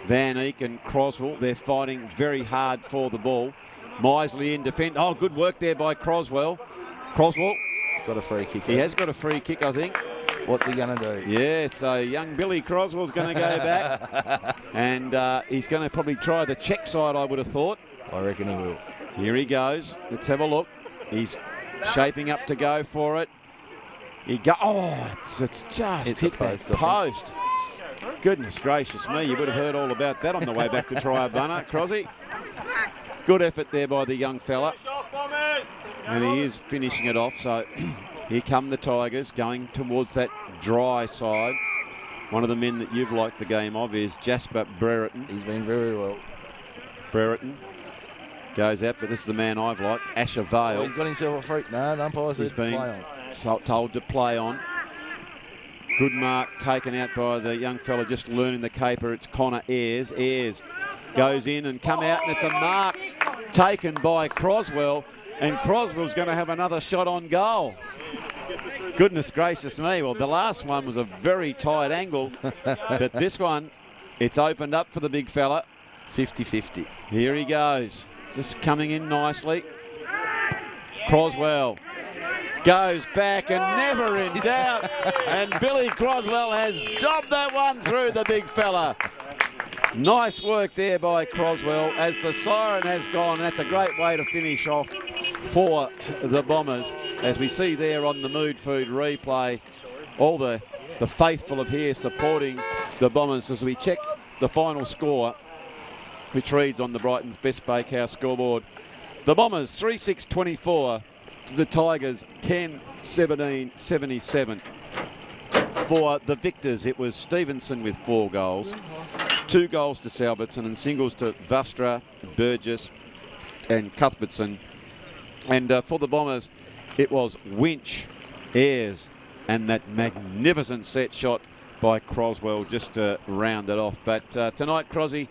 Van Eek and Croswell. They're fighting very hard for the ball. Misley in defence. Oh, good work there by Croswell. Croswell. He's got a free kick. He has got a free kick, I think. What's he going to do? Yeah, so young Billy Croswell's going to go back. And he's going to probably try the check side, I would have thought. I reckon he will. Here he goes. Let's have a look. He's shaping up to go for it. It's just hit that post. Goodness gracious me, you would have heard all about that on the way back to Triabunna, Crosby. Good effort there by the young fella. And he is finishing it off, so here come the Tigers going towards that dry side. One of the men that you've liked the game of is Jasper Brereton. He's been very well. Brereton goes out, but this is the man I've liked, Asher Vale. Oh, he's got himself a freak. No, the umpire said play on. Told to play on. Good mark taken out by the young fella just learning the caper. It's Connor Ayres. Ayres goes in and come out, and it's a mark taken by Croswell, and Croswell's going to have another shot on goal. Goodness gracious me. Well, the last one was a very tight angle, but this one, it's opened up for the big fella. 50-50. Here he goes. Just coming in nicely. Croswell goes back and never in doubt. And Billy Croswell has dobbed that one through the big fella. Nice work there by Croswell as the siren has gone. That's a great way to finish off for the Bombers. As we see there on the Mood Food replay, all the faithful of here supporting the Bombers as we check the final score, which reads on the Brighton's Best Bakehouse scoreboard. The Bombers 3-6-24 to the Tigers 10-17-77. For the victors, it was Stevenson with 4 goals, 2 goals to Salbertson and singles to Vastra, Burgess and Cuthbertson. And for the Bombers, it was Winch, Ayres and that magnificent set shot by Croswell just to round it off. But tonight, Crosby,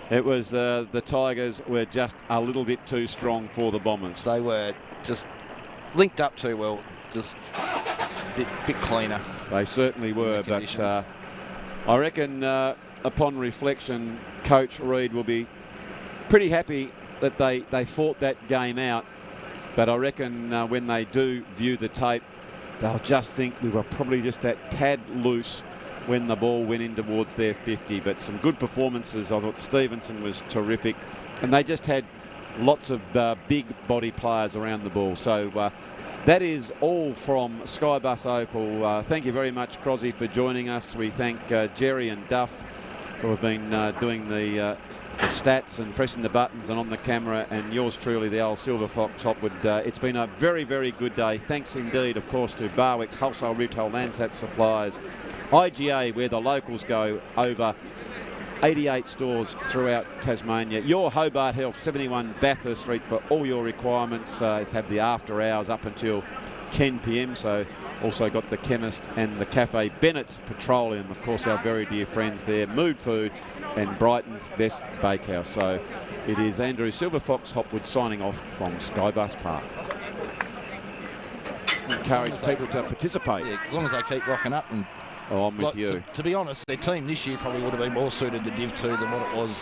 it was the Tigers were just a little bit too strong for the Bombers. They were just linked up too well, just a bit cleaner. They certainly were, but I reckon upon reflection, Coach Reid will be pretty happy that they fought that game out. But I reckon when they do view the tape, they'll just think we were probably just that tad loose when the ball went in towards their 50. But some good performances. I thought Stevenson was terrific, and they just had lots of big body players around the ball. So that is all from SkyBus Opal. Thank you very much, Crosby, for joining us. We thank Jerry and Duff, who have been doing the stats and pressing the buttons and on the camera, and yours truly, the old Silver Fox Hopwood. It's been a very, very good day. Thanks indeed, of course, to Barwick's Wholesale Retail Landsat Suppliers, IGA, where the locals go, over 88 stores throughout Tasmania. Your Hobart Health, 71 Bathurst Street, for all your requirements. It's have the after hours up until 10 p.m. So also got the chemist and the cafe. Bennett's Petroleum, of course, our very dear friends there. Mood Food and Brighton's Best Bakehouse. So it is Andrew Silver Fox Hopwood signing off from SkyBus Park. Just encourage people to participate. Yeah, as long as they keep rocking up. And oh, I'm with you. To be honest, their team this year probably would have been more suited to Div 2 than what it was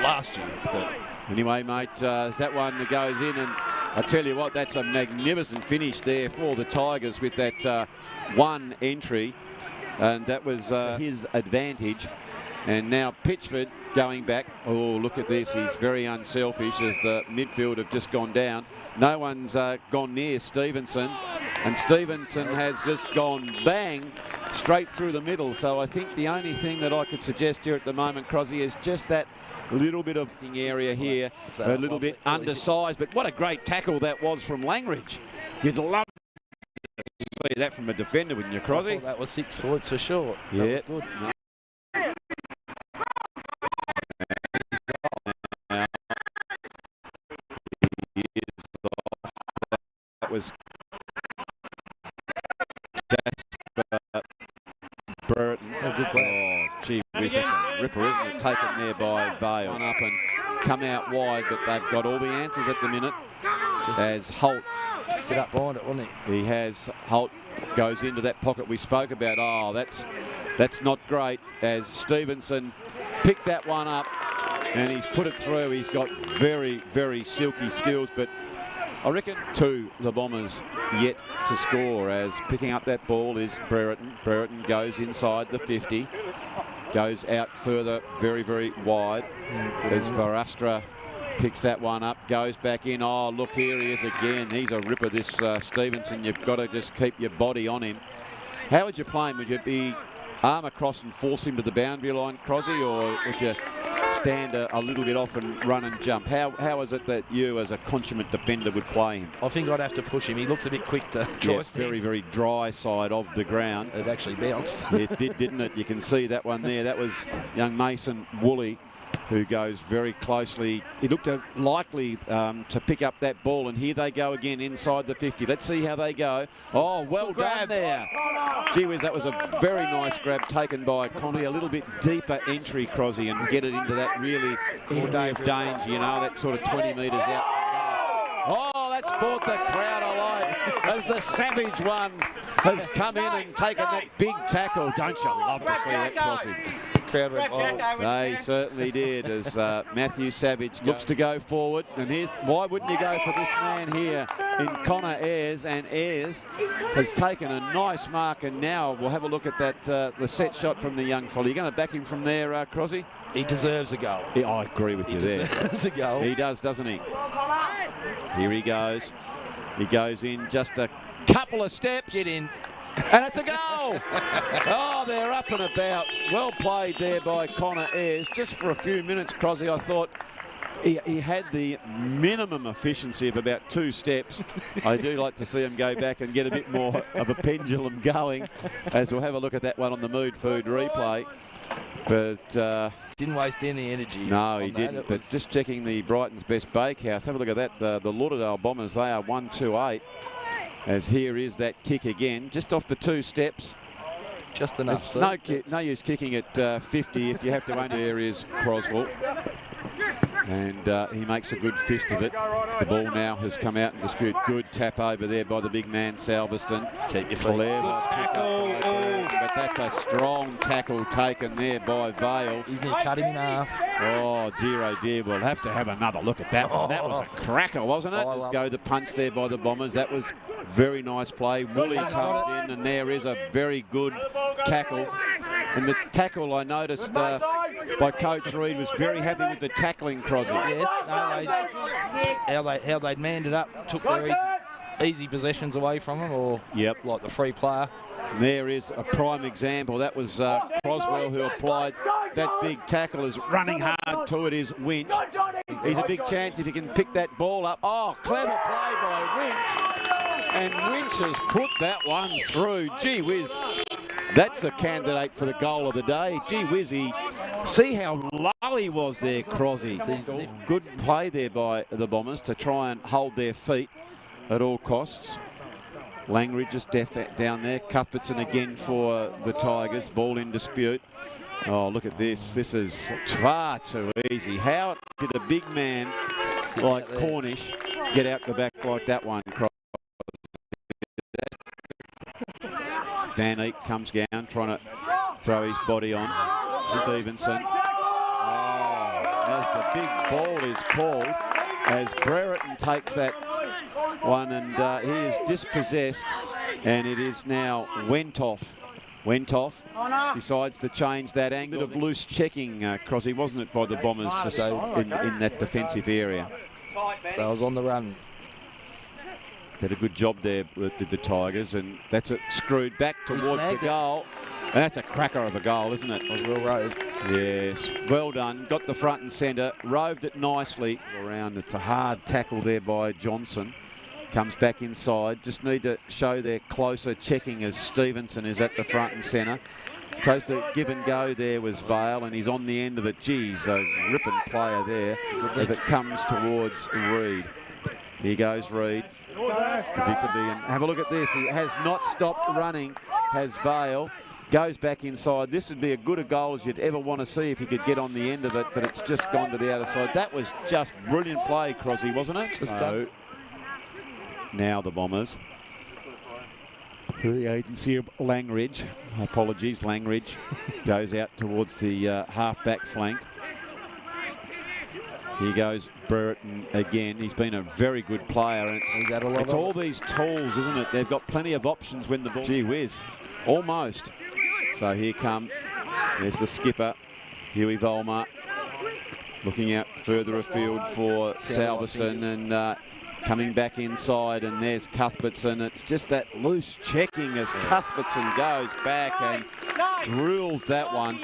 last year. But anyway, mate, that one that goes in, and I tell you what, that's a magnificent finish there for the Tigers with that one entry, and that was his advantage. And now Pitchford going back. Oh, look at this. He's very unselfish as the midfield have just gone down. No one's gone near Stevenson, and Stevenson has just gone bang straight through the middle. So I think the only thing that I could suggest here at the moment, Crosby, is just that little bit of area here, a little bit undersized. But what a great tackle that was from Langridge. You'd love to see that from a defender, wouldn't you, Crosby? That was 6 foot for sure. Yeah. That was good. No. That was Jasper Burton. Oh, good play. Oh, gee whiz, that's a ripper, isn't it? Taken there by Vale. Up and come out wide, but they've got all the answers at the minute. Just as Holt sit up behind it, wasn't he? He has. Holt goes into that pocket we spoke about. Oh, that's not great, as Stevenson picked that one up and he's put it through. He's got very, very silky skills, but I reckon to the Bombers yet to score, as picking up that ball is Brereton. Brereton goes inside the 50, goes out further, very, very wide. As Varastra picks that one up, goes back in. Oh, look, here he is again. He's a ripper, this Stevenson. You've got to just keep your body on him. How would you play him? Would you be arm across and force him to the boundary line, Crosby, or would you stand a little bit off and run and jump? How is it that you, as a consummate defender, would play him? I think I'd have to push him. He looks a bit quick to try. Yes, very, very dry side of the ground. It actually bounced. It did, didn't it? You can see that one there. That was young Mason Woolley who goes very closely. He looked likely to pick up that ball, and here they go again inside the 50. Let's see how they go. Oh, well done there. Gee whiz, that was a very nice grab taken by Conley. A little bit deeper entry, Crosby, and get it into that really area of danger, you know, that sort of 20 metres out. Oh, that's brought the crowd alive as the Savage one has come in and taken that big tackle. Don't you love to see that, Crosby? Crowd went wild. They certainly did, as Matthew Savage looks to go forward. And here's why wouldn't you go for this man here in Connor Ayres? And Ayres has taken a nice mark, and now we'll have a look at that the set shot from the young fella. You're going to back him from there, Crosby? He deserves a goal. Yeah, I agree with you there. He deserves a goal. He does, doesn't he? Here he goes. He goes in just a couple of steps. Get in. And it's a goal! Oh, they're up and about. Well played there by Connor Ayres. Just for a few minutes, Crosby, I thought he had the minimum efficiency of about 2 steps. I do like to see him go back and get a bit more of a pendulum going, as we'll have a look at that one on the Mood Food replay. But didn't waste any energy. No, he didn't. But just checking the Brighton's Best Bakehouse, have a look at that. The Lauderdale Bombers, they are 1-2-8. As here is that kick again, just off the 2 steps. Just enough. No use kicking at 50 if you have to own the areas, Croswell. And he makes a good fist of it. The ball now has come out in dispute. Good tap over there by the big man, Salverston. Keep your feet. Good tackle. But that's a strong tackle taken there by Vale. He's nearly cut him in half. Oh dear, we'll have to have another look at that one. That was a cracker, wasn't it? Let's go the punch there by the Bombers. That was very nice play. Woolley comes in, and there is a very good tackle. And the tackle, I noticed by Coach Reid, was very happy with the tackling, Crosby. Yes, how they'd manned it up, took their easy possessions away from them, or like the free player. And there is a prime example. That was Croswell who applied that big tackle. Is running hard to it is Winch. He's a big chance if he can pick that ball up. Oh, clever play by Winch. And Winch has put that one through. Gee whiz, that's a candidate for the goal of the day. Gee whiz, see how low he was there, Crosby. Good play there by the Bombers to try and hold their feet at all costs. Langridge is down there. Cuthbertson again for the Tigers. Ball in dispute. Oh, look at this. This is far too easy. How did a big man like Cornish get out the back like that one? Van Eek comes down, trying to throw his body on. Stevenson. Oh, as the big ball is called, as Brereton takes that one, and he is dispossessed, and it is now Wentoff. Wentoff decides to change that angle. Bit of loose checking, Crosby, wasn't it, by the Bombers just in that defensive area? That was on the run. Did a good job there with the Tigers, and that's it screwed back towards the goal. And that's a cracker of a goal, isn't it? It was well roved. Yes, well done. Got the front and centre, roved it nicely around. It's a hard tackle there by Johnson. Comes back inside. Just need to show their closer checking as Stevenson is at the front and centre. Supposed to give and go there was Vale, and he's on the end of it. Geez, a ripping player there as it comes towards Reid. Here goes Reid. Predictably, and have a look at this. He has not stopped running, has Vale. Goes back inside. This would be as good a goal as you'd ever want to see if he could get on the end of it, but it's just gone to the outer side. That was just brilliant play, Crosby, wasn't it? So, now the Bombers. The agency of Langridge. Apologies, Langridge goes out towards the half-back flank. Here goes Brereton again. He's been a very good player. And it's all these tools, isn't it? They've got plenty of options when the ball... Gee whiz, almost. So here come, there's the skipper, Huey Volmar, looking out further afield for Salveson, and coming back inside, and there's Cuthbertson. It's just that loose checking as Cuthbertson goes back and drills that one.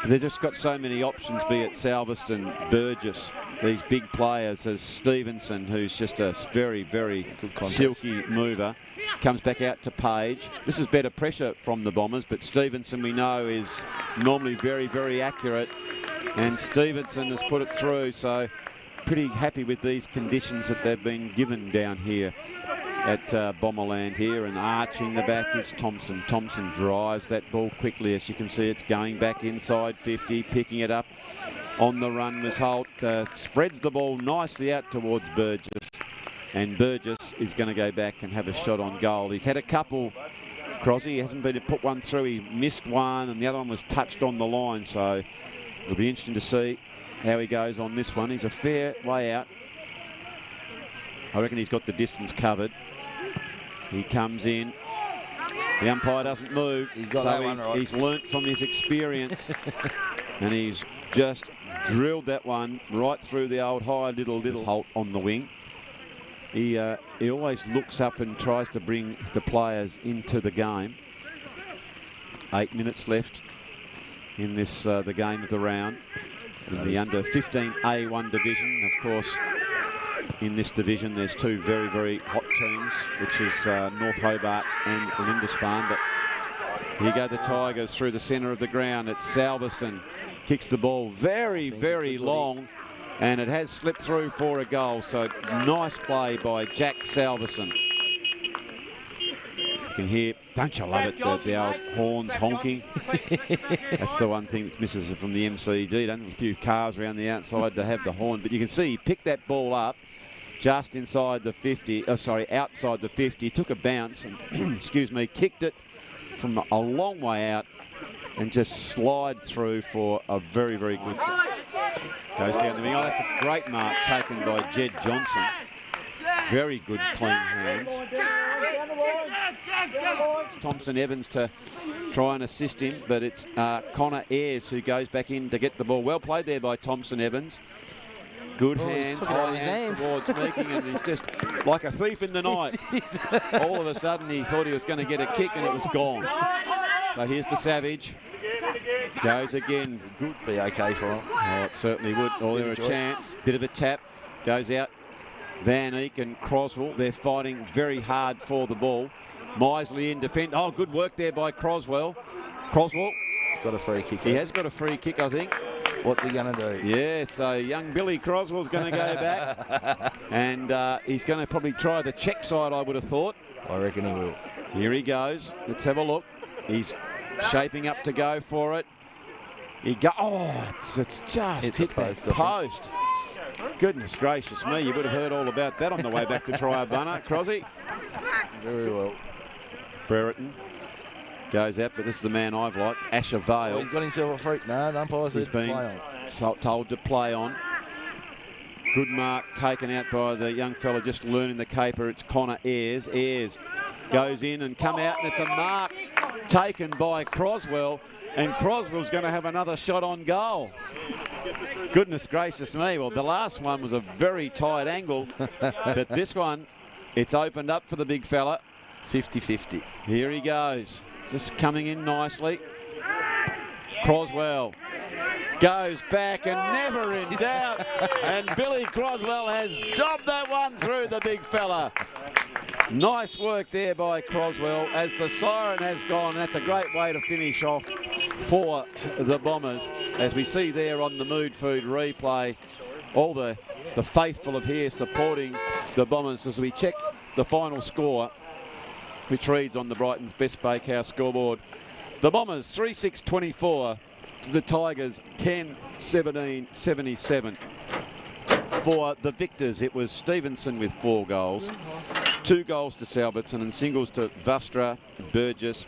They've just got so many options, be it Salveson, Burgess, these big players, as Stevenson, who's just a very, very silky mover. Comes back out to Page. This is better pressure from the Bombers, but Stevenson, we know, is normally very, very accurate. And Stevenson has put it through, so pretty happy with these conditions that they've been given down here at Bomberland here. And arching the back is Thompson. Thompson drives that ball quickly. As you can see, it's going back inside 50, picking it up. On the run was Holt, spreads the ball nicely out towards Burgess, and Burgess is going to go back and have a shot on goal. He's had a couple, Crosby, he hasn't been to put one through. He missed one and the other one was touched on the line, so it'll be interesting to see how he goes on this one. He's a fair way out. I reckon he's got the distance covered. He comes in. The umpire doesn't move. He's got that one right. He's learnt from his experience and he's just drilled that one right through the old high little Holt on the wing. He always looks up and tries to bring the players into the game. 8 minutes left in this the game of the round in the under 15A1 division. Of course, in this division there's two very, very hot teams, which is North Hobart and Lindisfarne. But here go the Tigers through the centre of the ground. It's Salverson. Kicks the ball very, very long, and it has slipped through for a goal. So nice play by Jack Salverson. You can hear, don't you love it, the old horns honking. That's the one thing that misses from the MCG. Don't have a few cars around the outside to have the horn, but you can see he picked that ball up just inside the 50, outside the 50, took a bounce and, excuse me, kicked it from a long way out and just slide through for a very, very good goal. Goes down the wing. Oh, that's a great mark taken by Jed Johnson. Very good, clean hands. It's Thompson Evans to try and assist him, but it's Connor Ayres who goes back in to get the ball. Well played there by Thompson Evans. Good hands, high hands towards Meeking, and he's just like a thief in the night. All of a sudden he thought he was going to get a kick and it was gone. So here's the Savage. Goes again. Good be okay for him. Oh, it certainly would. Oh, there a chance. Bit of a tap. Goes out. Van Eyck and Croswell. They're fighting very hard for the ball. Misley in defence. Oh, good work there by Croswell. Croswell. He's got a free kick. He has got a free kick, I think. What's he going to do? Yeah, so young Billy Croswell's going to go back. And he's going to probably try the check side, I would have thought. I reckon he will. Here he goes. Let's have a look. He's shaping up to go for it. He go. Oh, it's just hit that post. Goodness gracious me, you would have heard all about that on the way back to Triabunna. Crosby. Very well. Brereton goes out, but this is the man I've liked, Asher Vale. Oh, he's got himself a freak. No, the umpire says play on. Told to play on. Good mark taken out by the young fella just learning the caper. It's Connor Ayres. Ayres goes in and come out, and it's a mark taken by Croswell, and Croswell's going to have another shot on goal. Goodness gracious me. Well, the last one was a very tight angle, but this one, it's opened up for the big fella. 50-50. Here he goes. Just coming in nicely. Croswell goes back and never in doubt. And Billy Croswell has dobbed that one through the big fella. Nice work there by Croswell as the siren has gone. That's a great way to finish off for the Bombers. As we see there on the Mood Food replay, all the faithful of here supporting the Bombers as we check the final score, which reads on the Brighton's Best Bakehouse scoreboard. The Bombers 3-6-24 to the Tigers 10-17-77. For the victors, it was Stevenson with 4 goals, 2 goals to Salbertson and singles to Vastra, Burgess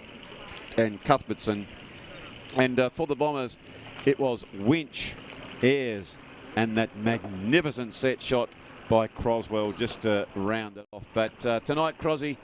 and Cuthbertson. And for the Bombers, it was Winch, Ayres and that magnificent set shot by Croswell just to round it off. But tonight, Crosby,